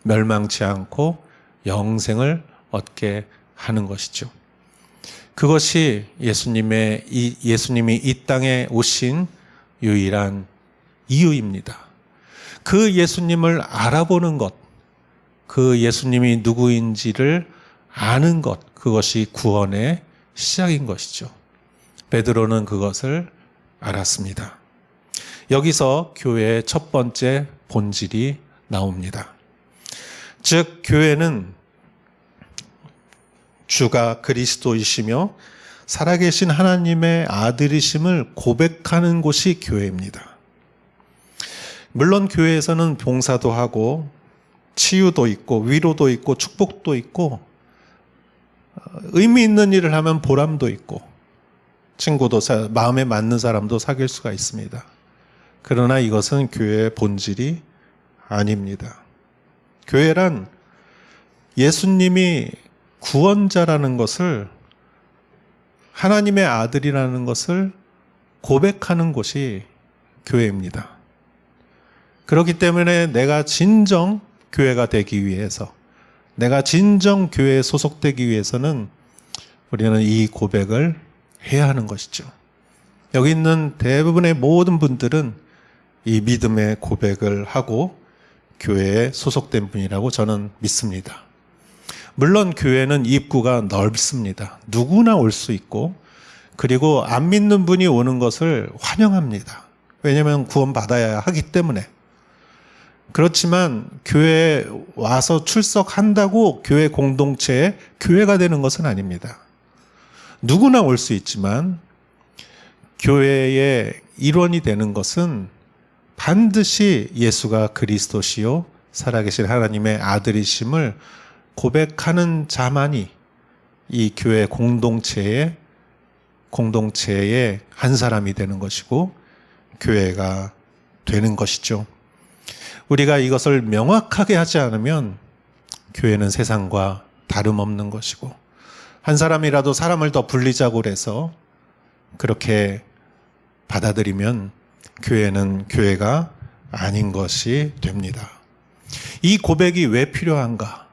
멸망치 않고 영생을 얻게 하는 것이죠. 그것이 예수님이 이 땅에 오신 유일한 이유입니다. 그 예수님을 알아보는 것, 그 예수님이 누구인지를 아는 것, 그것이 구원의 시작인 것이죠. 베드로는 그것을 알았습니다. 여기서 교회의 첫 번째 본질이 나옵니다. 즉, 교회는 주가 그리스도이시며 살아계신 하나님의 아들이심을 고백하는 곳이 교회입니다. 물론 교회에서는 봉사도 하고 치유도 있고 위로도 있고 축복도 있고 의미 있는 일을 하면 보람도 있고 친구도 마음에 맞는 사람도 사귈 수가 있습니다. 그러나 이것은 교회의 본질이 아닙니다. 교회란 예수님이 구원자라는 것을, 하나님의 아들이라는 것을 고백하는 곳이 교회입니다. 그렇기 때문에 내가 진정 교회가 되기 위해서, 내가 진정 교회에 소속되기 위해서는 우리는 이 고백을 해야 하는 것이죠. 여기 있는 대부분의 모든 분들은 이 믿음의 고백을 하고 교회에 소속된 분이라고 저는 믿습니다. 물론 교회는 입구가 넓습니다. 누구나 올 수 있고, 그리고 안 믿는 분이 오는 것을 환영합니다. 왜냐하면 구원받아야 하기 때문에. 그렇지만 교회에 와서 출석한다고 교회 공동체에 교회가 되는 것은 아닙니다. 누구나 올 수 있지만 교회의 일원이 되는 것은 반드시 예수가 그리스도시요 살아계신 하나님의 아들이심을 고백하는 자만이 이 교회 공동체의 한 사람이 되는 것이고 교회가 되는 것이죠. 우리가 이것을 명확하게 하지 않으면 교회는 세상과 다름없는 것이고, 한 사람이라도 사람을 더 불리자고 해서 그렇게 받아들이면 교회는 교회가 아닌 것이 됩니다. 이 고백이 왜 필요한가?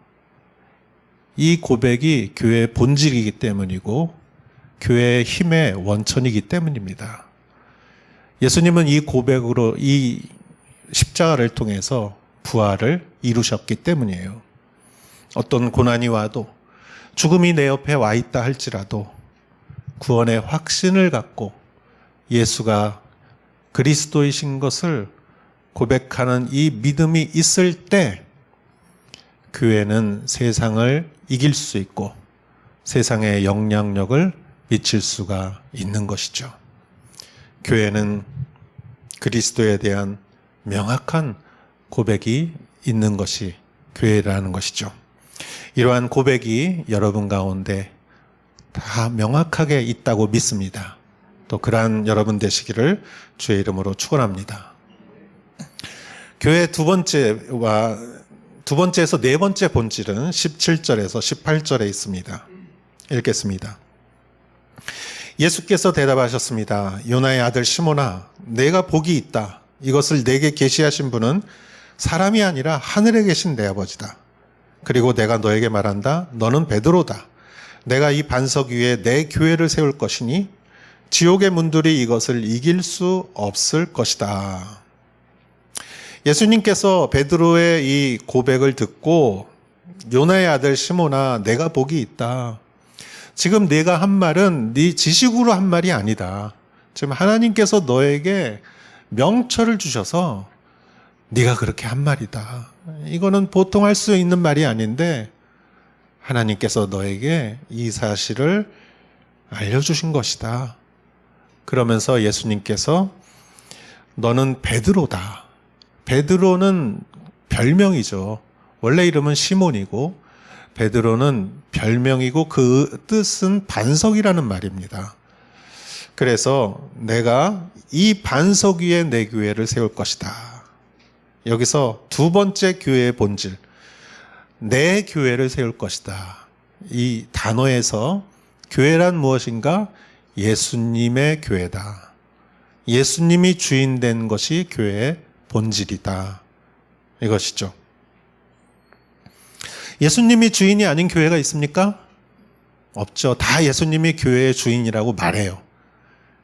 이 고백이 교회의 본질이기 때문이고 교회의 힘의 원천이기 때문입니다. 예수님은 이 고백으로, 이 십자가를 통해서 부활을 이루셨기 때문이에요. 어떤 고난이 와도, 죽음이 내 옆에 와 있다 할지라도 구원의 확신을 갖고 예수가 그리스도이신 것을 고백하는 이 믿음이 있을 때 교회는 세상을 이길 수 있고 세상에 영향력을 미칠 수가 있는 것이죠. 교회는 그리스도에 대한 명확한 고백이 있는 것이 교회라는 것이죠. 이러한 고백이 여러분 가운데 다 명확하게 있다고 믿습니다. 또 그러한 여러분 되시기를 주의 이름으로 축원합니다. 교회 두 번째에서 네 번째 본질은 17절에서 18절에 있습니다. 읽겠습니다. 예수께서 대답하셨습니다. 요나의 아들 시몬아, 내가 복이 있다. 이것을 내게 계시하신 분은 사람이 아니라 하늘에 계신 내 아버지다. 그리고 내가 너에게 말한다. 너는 베드로다. 내가 이 반석 위에 내 교회를 세울 것이니 지옥의 문들이 이것을 이길 수 없을 것이다. 예수님께서 베드로의 이 고백을 듣고 요나의 아들 시몬아, 내가 복이 있다. 지금 내가 한 말은 네 지식으로 한 말이 아니다. 지금 하나님께서 너에게 명철을 주셔서 네가 그렇게 한 말이다. 이거는 보통 할 수 있는 말이 아닌데 하나님께서 너에게 이 사실을 알려주신 것이다. 그러면서 예수님께서 너는 베드로다. 베드로는 별명이죠. 원래 이름은 시몬이고 베드로는 별명이고 그 뜻은 반석이라는 말입니다. 그래서 내가 이 반석 위에 내 교회를 세울 것이다. 여기서 두 번째 교회의 본질, 내 교회를 세울 것이다. 이 단어에서 교회란 무엇인가? 예수님의 교회다. 예수님이 주인 된 것이 교회의 본질이다. 이것이죠. 예수님이 주인이 아닌 교회가 있습니까? 없죠. 다 예수님이 교회의 주인이라고 말해요.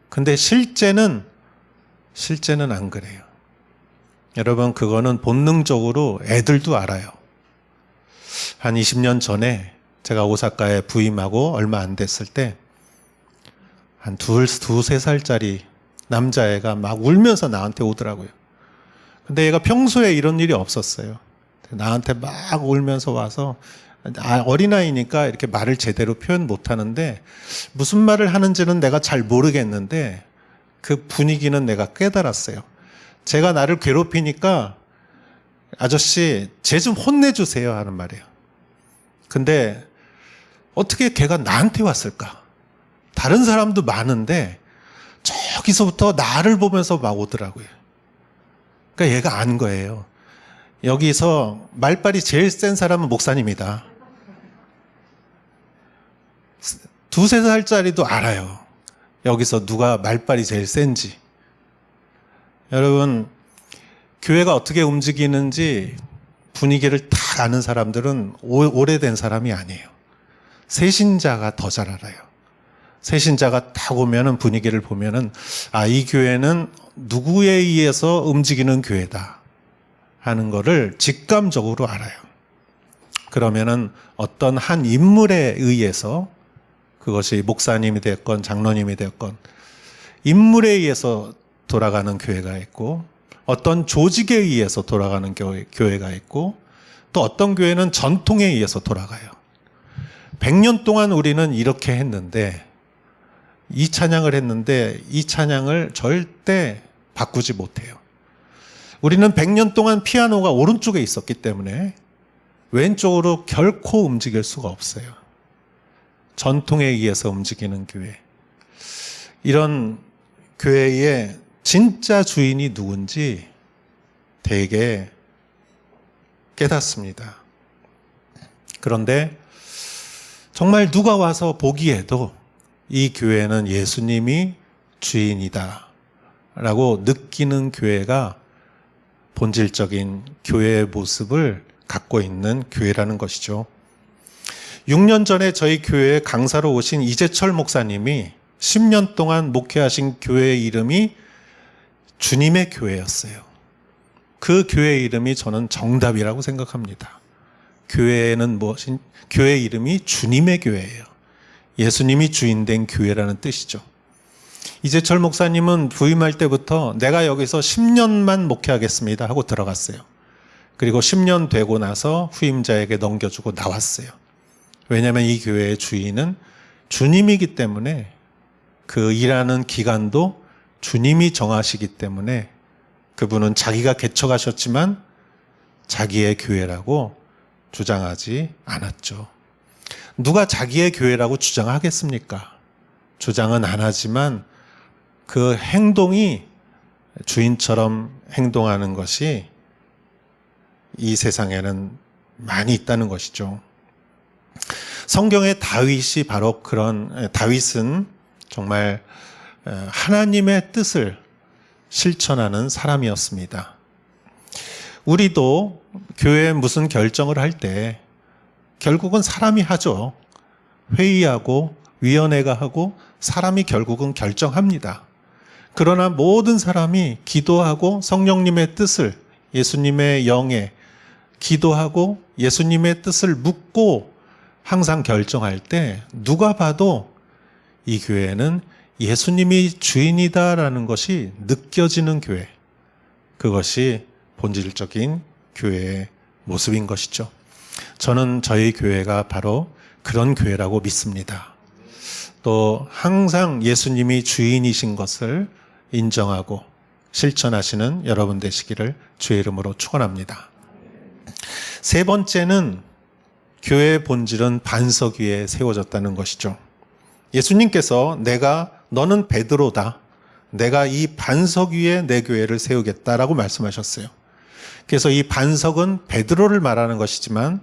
근데 실제는 안 그래요. 여러분, 그거는 본능적으로 애들도 알아요. 한 20년 전에 제가 오사카에 부임하고 얼마 안 됐을 때 한 두세 살짜리 남자애가 막 울면서 나한테 오더라고요. 근데 얘가 평소에 이런 일이 없었어요. 나한테 막 울면서 와서 어린아이니까 이렇게 말을 제대로 표현 못하는데 무슨 말을 하는지는 내가 잘 모르겠는데 그 분위기는 내가 깨달았어요. 제가 나를 괴롭히니까 아저씨 쟤 좀 혼내주세요 하는 말이에요. 근데 어떻게 걔가 나한테 왔을까? 다른 사람도 많은데 저기서부터 나를 보면서 막 오더라고요. 그러니까 얘가 안 거예요. 여기서 말빨이 제일 센 사람은 목사님이다. 두세 살짜리도 알아요. 여기서 누가 말빨이 제일 센지. 여러분, 교회가 어떻게 움직이는지 분위기를 다 아는 사람들은 오래된 사람이 아니에요. 새신자가 더 잘 알아요. 새신자가 딱 오면은 분위기를 보면은 이 교회는 누구에 의해서 움직이는 교회다 하는 거를 직감적으로 알아요. 그러면은 어떤 한 인물에 의해서 그것이 목사님이 됐건 장로님이 됐건 인물에 의해서 돌아가는 교회가 있고 어떤 조직에 의해서 돌아가는 교회가 있고 또 어떤 교회는 전통에 의해서 돌아가요. 100년 동안 우리는 이렇게 했는데 이 찬양을 했는데 이 찬양을 절대 바꾸지 못해요. 우리는 100년 동안 피아노가 오른쪽에 있었기 때문에 왼쪽으로 결코 움직일 수가 없어요. 전통에 의해서 움직이는 교회. 이런 교회의 진짜 주인이 누군지 되게 깨닫습니다. 그런데 정말 누가 와서 보기에도 이 교회는 예수님이 주인이다 라고 느끼는 교회가 본질적인 교회의 모습을 갖고 있는 교회라는 것이죠. 6년 전에 저희 교회에 강사로 오신 이재철 목사님이 10년 동안 목회하신 교회의 이름이 주님의 교회였어요. 그 교회의 이름이 저는 정답이라고 생각합니다. 교회는 무엇인? 교회 이름이 주님의 교회예요. 예수님이 주인된 교회라는 뜻이죠. 이재철 목사님은 부임할 때부터 내가 여기서 10년만 목회하겠습니다 하고 들어갔어요. 그리고 10년 되고 나서 후임자에게 넘겨주고 나왔어요. 왜냐하면 이 교회의 주인은 주님이기 때문에 그 일하는 기간도 주님이 정하시기 때문에 그분은 자기가 개척하셨지만 자기의 교회라고 주장하지 않았죠. 누가 자기의 교회라고 주장하겠습니까? 주장은 안 하지만 그 행동이 주인처럼 행동하는 것이 이 세상에는 많이 있다는 것이죠. 성경의 다윗이 바로 그런, 다윗은 정말 하나님의 뜻을 실천하는 사람이었습니다. 우리도 교회에 무슨 결정을 할 때 결국은 사람이 하죠. 회의하고 위원회가 하고 사람이 결국은 결정합니다. 그러나 모든 사람이 기도하고 성령님의 뜻을 예수님의 영에 기도하고 예수님의 뜻을 묻고 항상 결정할 때 누가 봐도 이 교회는 예수님이 주인이다라는 것이 느껴지는 교회. 그것이 본질적인 교회의 모습인 것이죠. 저는 저희 교회가 바로 그런 교회라고 믿습니다. 또 항상 예수님이 주인이신 것을 인정하고 실천하시는 여러분 되시기를 주의 이름으로 축원합니다. 세 번째는 교회의 본질은 반석 위에 세워졌다는 것이죠. 예수님께서 너는 베드로다. 내가 이 반석 위에 내 교회를 세우겠다라고 말씀하셨어요. 그래서 이 반석은 베드로를 말하는 것이지만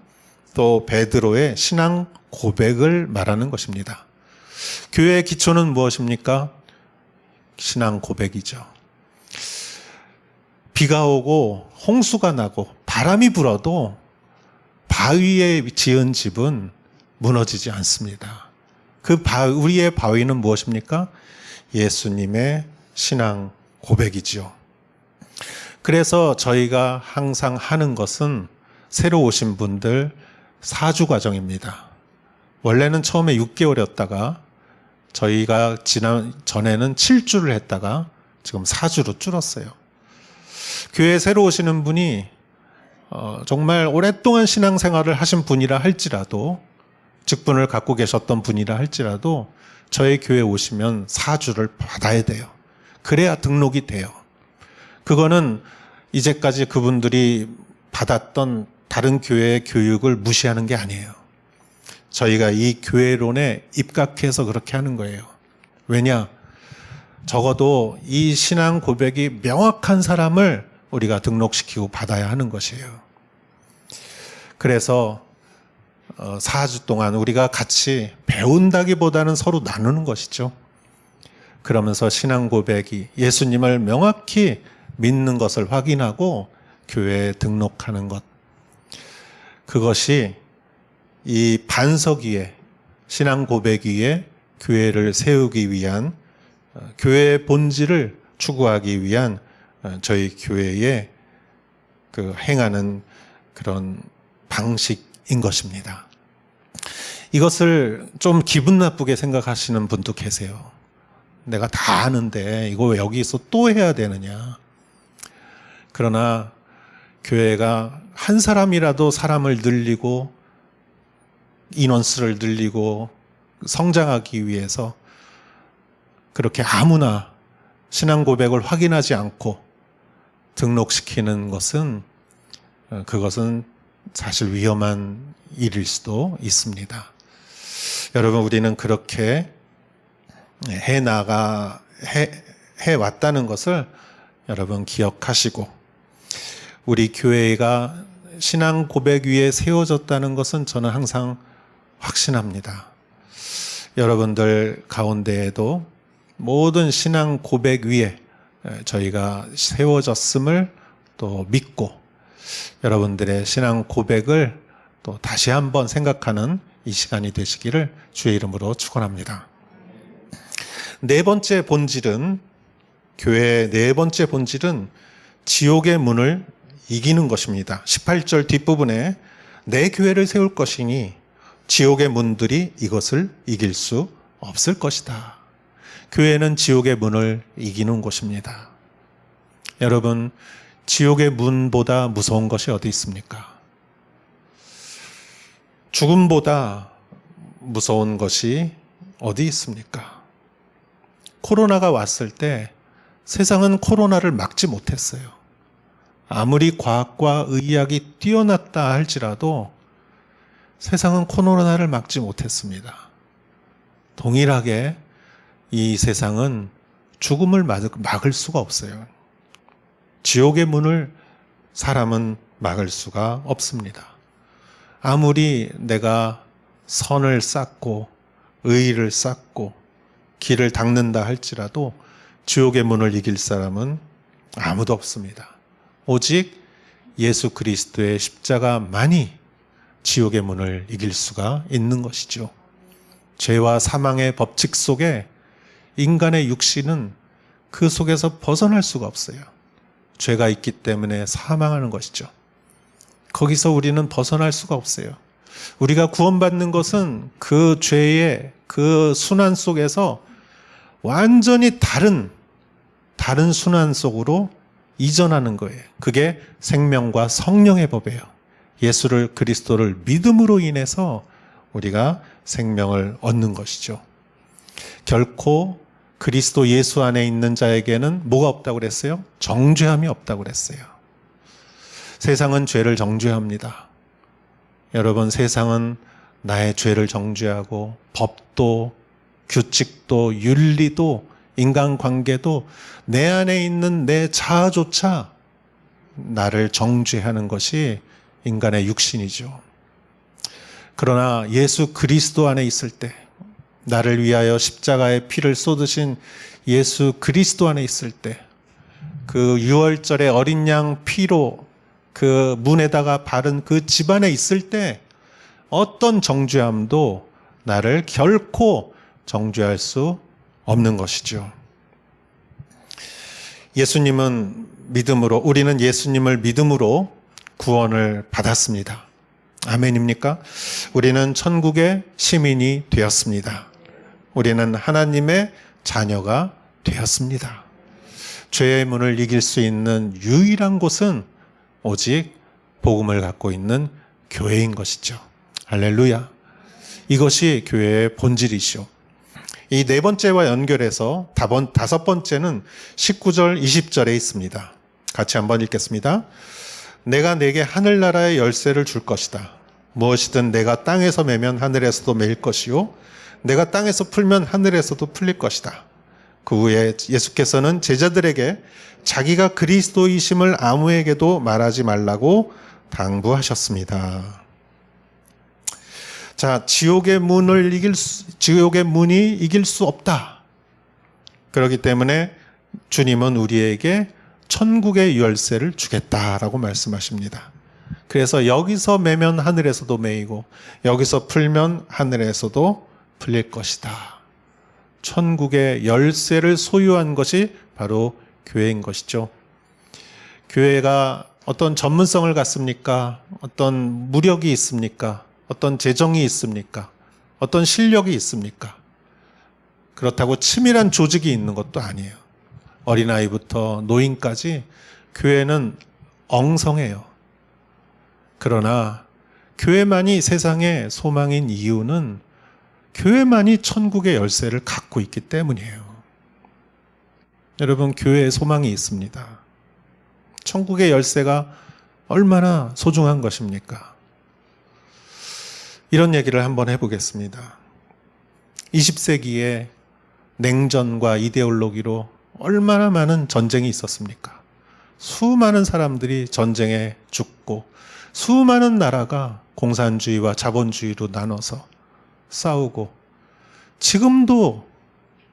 또 베드로의 신앙 고백을 말하는 것입니다. 교회의 기초는 무엇입니까? 신앙 고백이죠. 비가 오고 홍수가 나고 바람이 불어도 바위에 지은 집은 무너지지 않습니다. 우리의 바위는 무엇입니까? 예수님의 신앙 고백이지요. 그래서 저희가 항상 하는 것은 새로 오신 분들 4주 과정입니다. 원래는 처음에 6개월이었다가 저희가 전에는 7주를 했다가 지금 4주로 줄었어요. 교회에 새로 오시는 분이 정말 오랫동안 신앙생활을 하신 분이라 할지라도 직분을 갖고 계셨던 분이라 할지라도 저희 교회에 오시면 4주를 받아야 돼요. 그래야 등록이 돼요. 그거는 이제까지 그분들이 받았던 다른 교회의 교육을 무시하는 게 아니에요. 저희가 이 교회론에 입각해서 그렇게 하는 거예요. 왜냐? 적어도 이 신앙 고백이 명확한 사람을 우리가 등록시키고 받아야 하는 것이에요. 그래서 4주 동안 우리가 같이 배운다기보다는 서로 나누는 것이죠. 그러면서 신앙 고백이 예수님을 명확히 믿는 것을 확인하고 교회에 등록하는 것. 그것이 이 반석 위에 신앙 고백 위에 교회를 세우기 위한 교회의 본질을 추구하기 위한 저희 교회의 행하는 그런 방식인 것입니다. 이것을 좀 기분 나쁘게 생각하시는 분도 계세요. 내가 다 아는데 이거 왜 여기서 또 해야 되느냐. 그러나 교회가 한 사람이라도 사람을 늘리고 인원수를 늘리고 성장하기 위해서 그렇게 아무나 신앙 고백을 확인하지 않고 등록시키는 것은 그것은 사실 위험한 일일 수도 있습니다. 여러분, 우리는 그렇게 해왔다는 것을 여러분 기억하시고, 우리 교회가 신앙 고백 위에 세워졌다는 것은 저는 항상 확신합니다. 여러분들 가운데에도 모든 신앙 고백 위에 저희가 세워졌음을 또 믿고 여러분들의 신앙 고백을 또 다시 한번 생각하는 이 시간이 되시기를 주의 이름으로 축원합니다. 네 번째 본질은, 교회의 네 번째 본질은 지옥의 문을 이기는 것입니다. 18절 뒷부분에 내 교회를 세울 것이니 지옥의 문들이 이것을 이길 수 없을 것이다. 교회는 지옥의 문을 이기는 곳입니다. 여러분, 지옥의 문보다 무서운 것이 어디 있습니까? 죽음보다 무서운 것이 어디 있습니까? 코로나가 왔을 때 세상은 코로나를 막지 못했어요. 아무리 과학과 의학이 뛰어났다 할지라도 세상은 코로나를 막지 못했습니다. 동일하게 이 세상은 죽음을 막을 수가 없어요. 지옥의 문을 사람은 막을 수가 없습니다. 아무리 내가 선을 쌓고 의의를 쌓고 길을 닦는다 할지라도 지옥의 문을 이길 사람은 아무도 없습니다. 오직 예수 그리스도의 십자가만이 지옥의 문을 이길 수가 있는 것이죠. 죄와 사망의 법칙 속에 인간의 육신은 그 속에서 벗어날 수가 없어요. 죄가 있기 때문에 사망하는 것이죠. 거기서 우리는 벗어날 수가 없어요. 우리가 구원받는 것은 그 죄의 그 순환 속에서 완전히 다른 순환 속으로 이전하는 거예요. 그게 생명과 성령의 법이에요. 예수를 그리스도를 믿음으로 인해서 우리가 생명을 얻는 것이죠. 결코 그리스도 예수 안에 있는 자에게는 뭐가 없다고 그랬어요? 정죄함이 없다고 그랬어요. 세상은 죄를 정죄합니다. 여러분, 세상은 나의 죄를 정죄하고 법도 규칙도 윤리도 인간관계도 내 안에 있는 내 자아조차 나를 정죄하는 것이 인간의 육신이죠. 그러나 예수 그리스도 안에 있을 때, 나를 위하여 십자가의 피를 쏟으신 예수 그리스도 안에 있을 때, 그 유월절의 어린 양 피로 그 문에다가 바른 그 집안에 있을 때 어떤 정죄함도 나를 결코 정죄할 수 없는 것이죠. 우리는 예수님을 믿음으로 구원을 받았습니다. 아멘입니까? 우리는 천국의 시민이 되었습니다. 우리는 하나님의 자녀가 되었습니다. 죄의 문을 이길 수 있는 유일한 곳은 오직 복음을 갖고 있는 교회인 것이죠. 할렐루야. 이것이 교회의 본질이시오. 이 네 번째와 연결해서 다섯 번째는 19절, 20절에 있습니다. 같이 한번 읽겠습니다. 내가 내게 하늘나라의 열쇠를 줄 것이다. 무엇이든 내가 땅에서 매면 하늘에서도 매일 것이요 내가 땅에서 풀면 하늘에서도 풀릴 것이다. 그 후에 예수께서는 제자들에게 자기가 그리스도이심을 아무에게도 말하지 말라고 당부하셨습니다. 자, 지옥의 문이 이길 수 없다. 그렇기 때문에 주님은 우리에게 천국의 열쇠를 주겠다라고 말씀하십니다. 그래서 여기서 매면 하늘에서도 매이고 여기서 풀면 하늘에서도 풀릴 것이다. 천국의 열쇠를 소유한 것이 바로 교회인 것이죠. 교회가 어떤 전문성을 갖습니까? 어떤 무력이 있습니까? 어떤 재정이 있습니까? 어떤 실력이 있습니까? 그렇다고 치밀한 조직이 있는 것도 아니에요. 어린아이부터 노인까지 교회는 엉성해요. 그러나 교회만이 세상의 소망인 이유는 교회만이 천국의 열쇠를 갖고 있기 때문이에요. 여러분, 교회에 소망이 있습니다. 천국의 열쇠가 얼마나 소중한 것입니까? 이런 얘기를 한번 해보겠습니다. 20세기에 냉전과 이데올로기로 얼마나 많은 전쟁이 있었습니까? 수많은 사람들이 전쟁에 죽고 수많은 나라가 공산주의와 자본주의로 나눠서 싸우고 지금도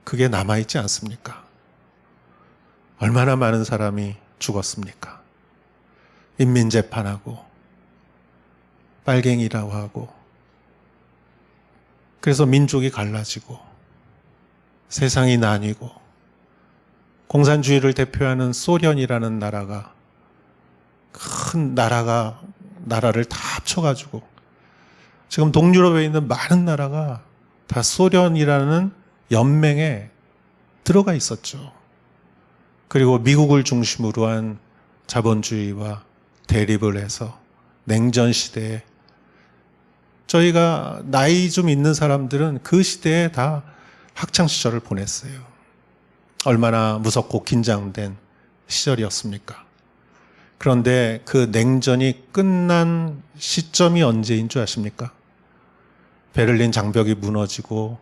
그게 남아있지 않습니까? 얼마나 많은 사람이 죽었습니까? 인민재판하고 빨갱이라고 하고 그래서 민족이 갈라지고 세상이 나뉘고 공산주의를 대표하는 소련이라는 나라가 큰 나라를 다 합쳐가지고 지금 동유럽에 있는 많은 나라가 다 소련이라는 연맹에 들어가 있었죠. 그리고 미국을 중심으로 한 자본주의와 대립을 해서 냉전 시대에 저희가 나이 좀 있는 사람들은 그 시대에 다 학창시절을 보냈어요. 얼마나 무섭고 긴장된 시절이었습니까? 그런데 그 냉전이 끝난 시점이 언제인 줄 아십니까? 베를린 장벽이 무너지고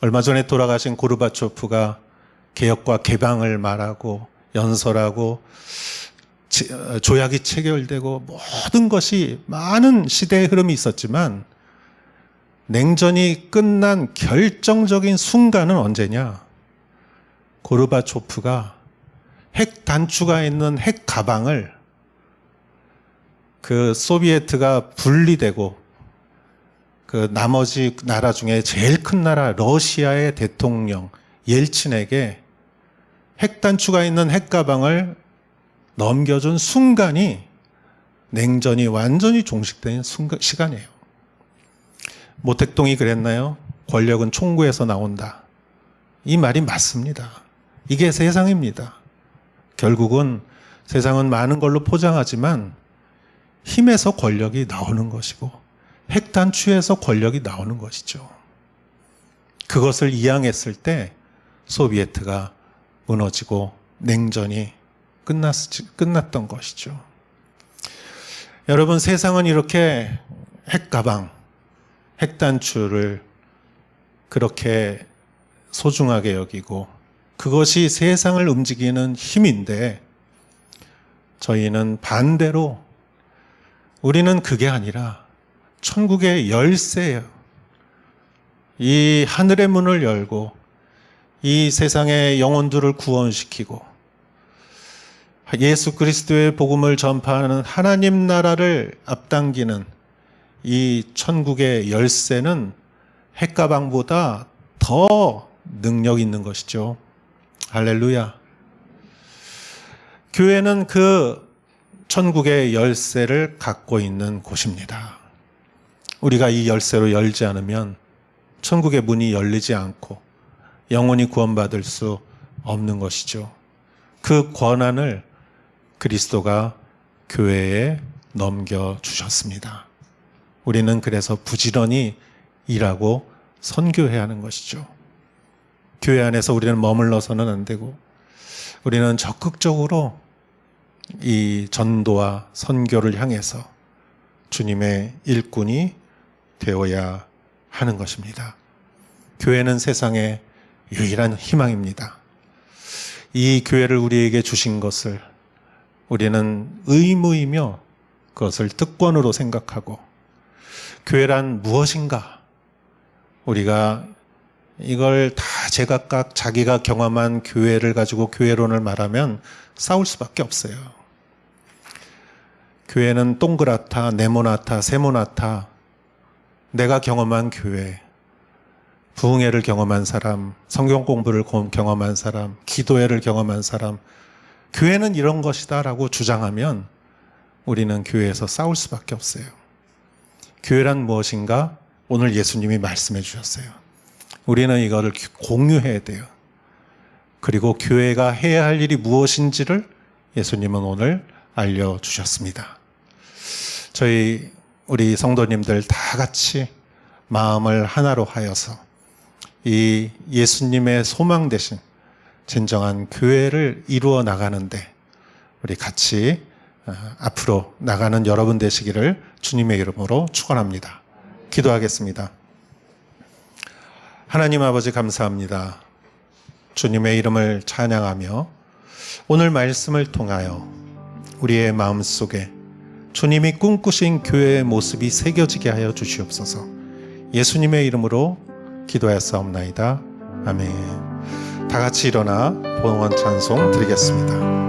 얼마 전에 돌아가신 고르바초프가 개혁과 개방을 말하고 연설하고 조약이 체결되고 모든 것이 많은 시대의 흐름이 있었지만 냉전이 끝난 결정적인 순간은 언제냐? 고르바초프가 핵 단추가 있는 핵 가방을 그 소비에트가 분리되고 그 나머지 나라 중에 제일 큰 나라 러시아의 대통령 옐친에게 핵 단추가 있는 핵 가방을 넘겨준 순간이 냉전이 완전히 종식된 시간이에요. 모택동이 그랬나요? 권력은 총구에서 나온다. 이 말이 맞습니다. 이게 세상입니다. 결국은 세상은 많은 걸로 포장하지만 힘에서 권력이 나오는 것이고 핵단추에서 권력이 나오는 것이죠. 그것을 이양했을 때 소비에트가 무너지고 냉전이 끝났던 것이죠. 여러분, 세상은 이렇게 핵가방, 핵단추를 그렇게 소중하게 여기고 그것이 세상을 움직이는 힘인데, 저희는 반대로 우리는 그게 아니라 천국의 열쇠예요. 이 하늘의 문을 열고 이 세상의 영혼들을 구원시키고 예수 그리스도의 복음을 전파하는 하나님 나라를 앞당기는 이 천국의 열쇠는 핵가방보다 더 능력 있는 것이죠. 할렐루야. 교회는 그 천국의 열쇠를 갖고 있는 곳입니다. 우리가 이 열쇠로 열지 않으면 천국의 문이 열리지 않고 영혼이 구원받을 수 없는 것이죠. 그 권한을 그리스도가 교회에 넘겨주셨습니다. 우리는 그래서 부지런히 일하고 선교해야 하는 것이죠. 교회 안에서 우리는 머물러서는 안 되고 우리는 적극적으로 이 전도와 선교를 향해서 주님의 일꾼이 되어야 하는 것입니다. 교회는 세상의 유일한 희망입니다. 이 교회를 우리에게 주신 것을 우리는 의무이며 그것을 특권으로 생각하고, 교회란 무엇인가? 우리가 이걸 다 제각각 자기가 경험한 교회를 가지고 교회론을 말하면 싸울 수밖에 없어요. 교회는 동그랗다, 네모나다, 세모나다, 내가 경험한 교회, 부흥회를 경험한 사람, 성경 공부를 경험한 사람, 기도회를 경험한 사람, 교회는 이런 것이다 라고 주장하면 우리는 교회에서 싸울 수밖에 없어요. 교회란 무엇인가? 오늘 예수님이 말씀해 주셨어요. 우리는 이거를 공유해야 돼요. 그리고 교회가 해야 할 일이 무엇인지를 예수님은 오늘 알려주셨습니다. 우리 성도님들 다 같이 마음을 하나로 하여서 이 예수님의 소망 되신 진정한 교회를 이루어 나가는데 우리 같이 앞으로 나가는 여러분 되시기를 주님의 이름으로 축원합니다. 기도하겠습니다. 하나님 아버지, 감사합니다. 주님의 이름을 찬양하며 오늘 말씀을 통하여 우리의 마음속에 주님이 꿈꾸신 교회의 모습이 새겨지게 하여 주시옵소서. 예수님의 이름으로 기도하였사옵나이다. 아멘. 다 같이 일어나 봉헌 찬송 드리겠습니다.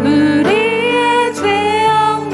우리의 죄악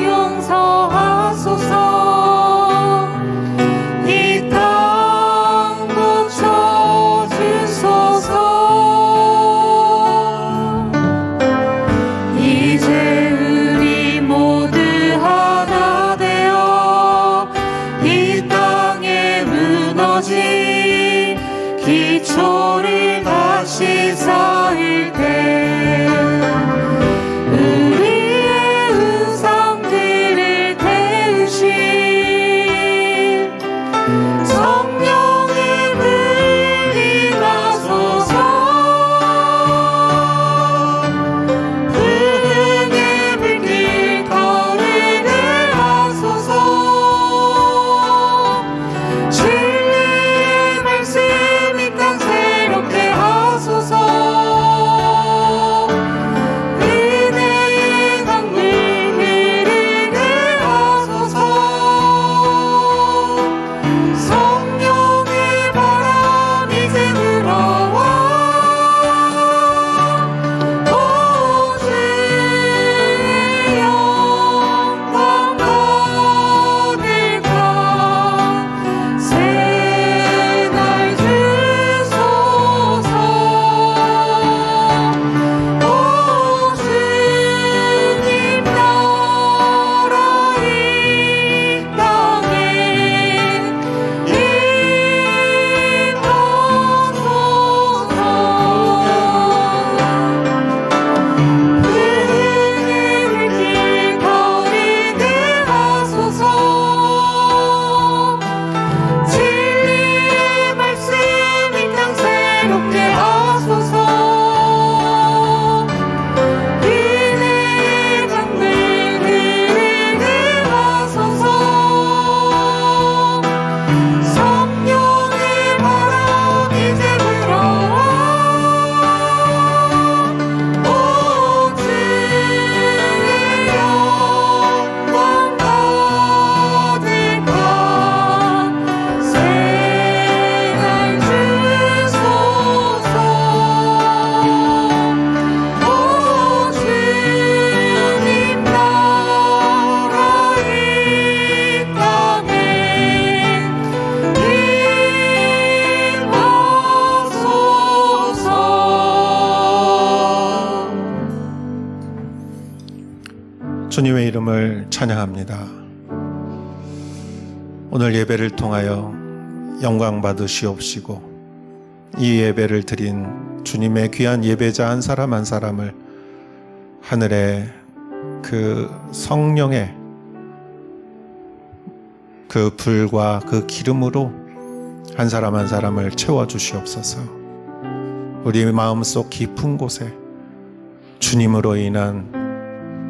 주님의 이름을 찬양합니다. 오늘 예배를 통하여 영광 받으시옵시고 이 예배를 드린 주님의 귀한 예배자 한 사람 한 사람을 하늘의 그 성령의 그 불과 그 기름으로 한 사람 한 사람을 채워주시옵소서. 우리 마음속 깊은 곳에 주님으로 인한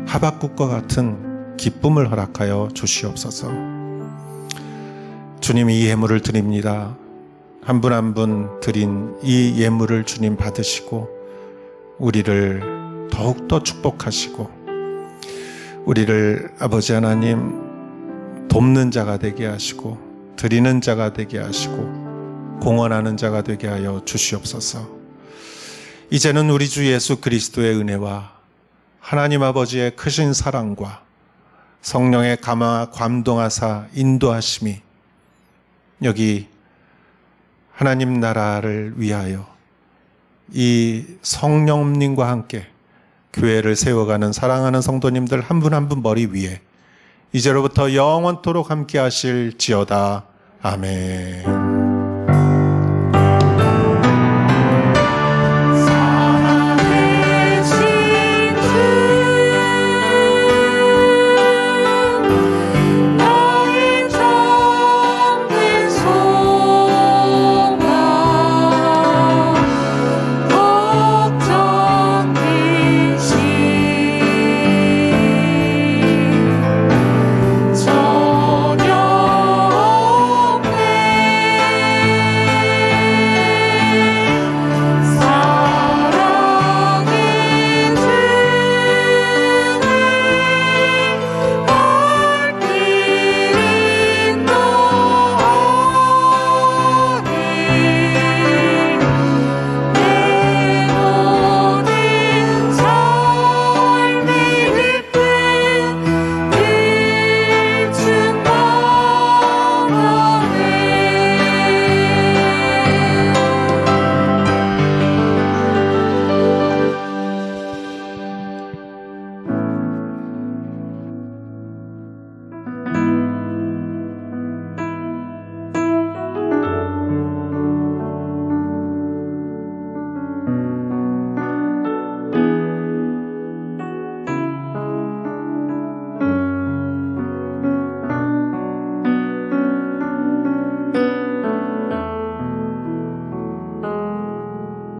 하박국과 같은 기쁨을 허락하여 주시옵소서. 주님, 이 예물을 드립니다. 한 분 한 분 드린 이 예물을 주님 받으시고 우리를 더욱더 축복하시고 우리를 아버지 하나님 돕는 자가 되게 하시고 드리는 자가 되게 하시고 공헌하는 자가 되게 하여 주시옵소서. 이제는 우리 주 예수 그리스도의 은혜와 하나님 아버지의 크신 사랑과 성령의 감동하사 인도하심이 여기 하나님 나라를 위하여 이 성령님과 함께 교회를 세워가는 사랑하는 성도님들 한 분 한 분 머리 위에 이제로부터 영원토록 함께 하실지어다. 아멘.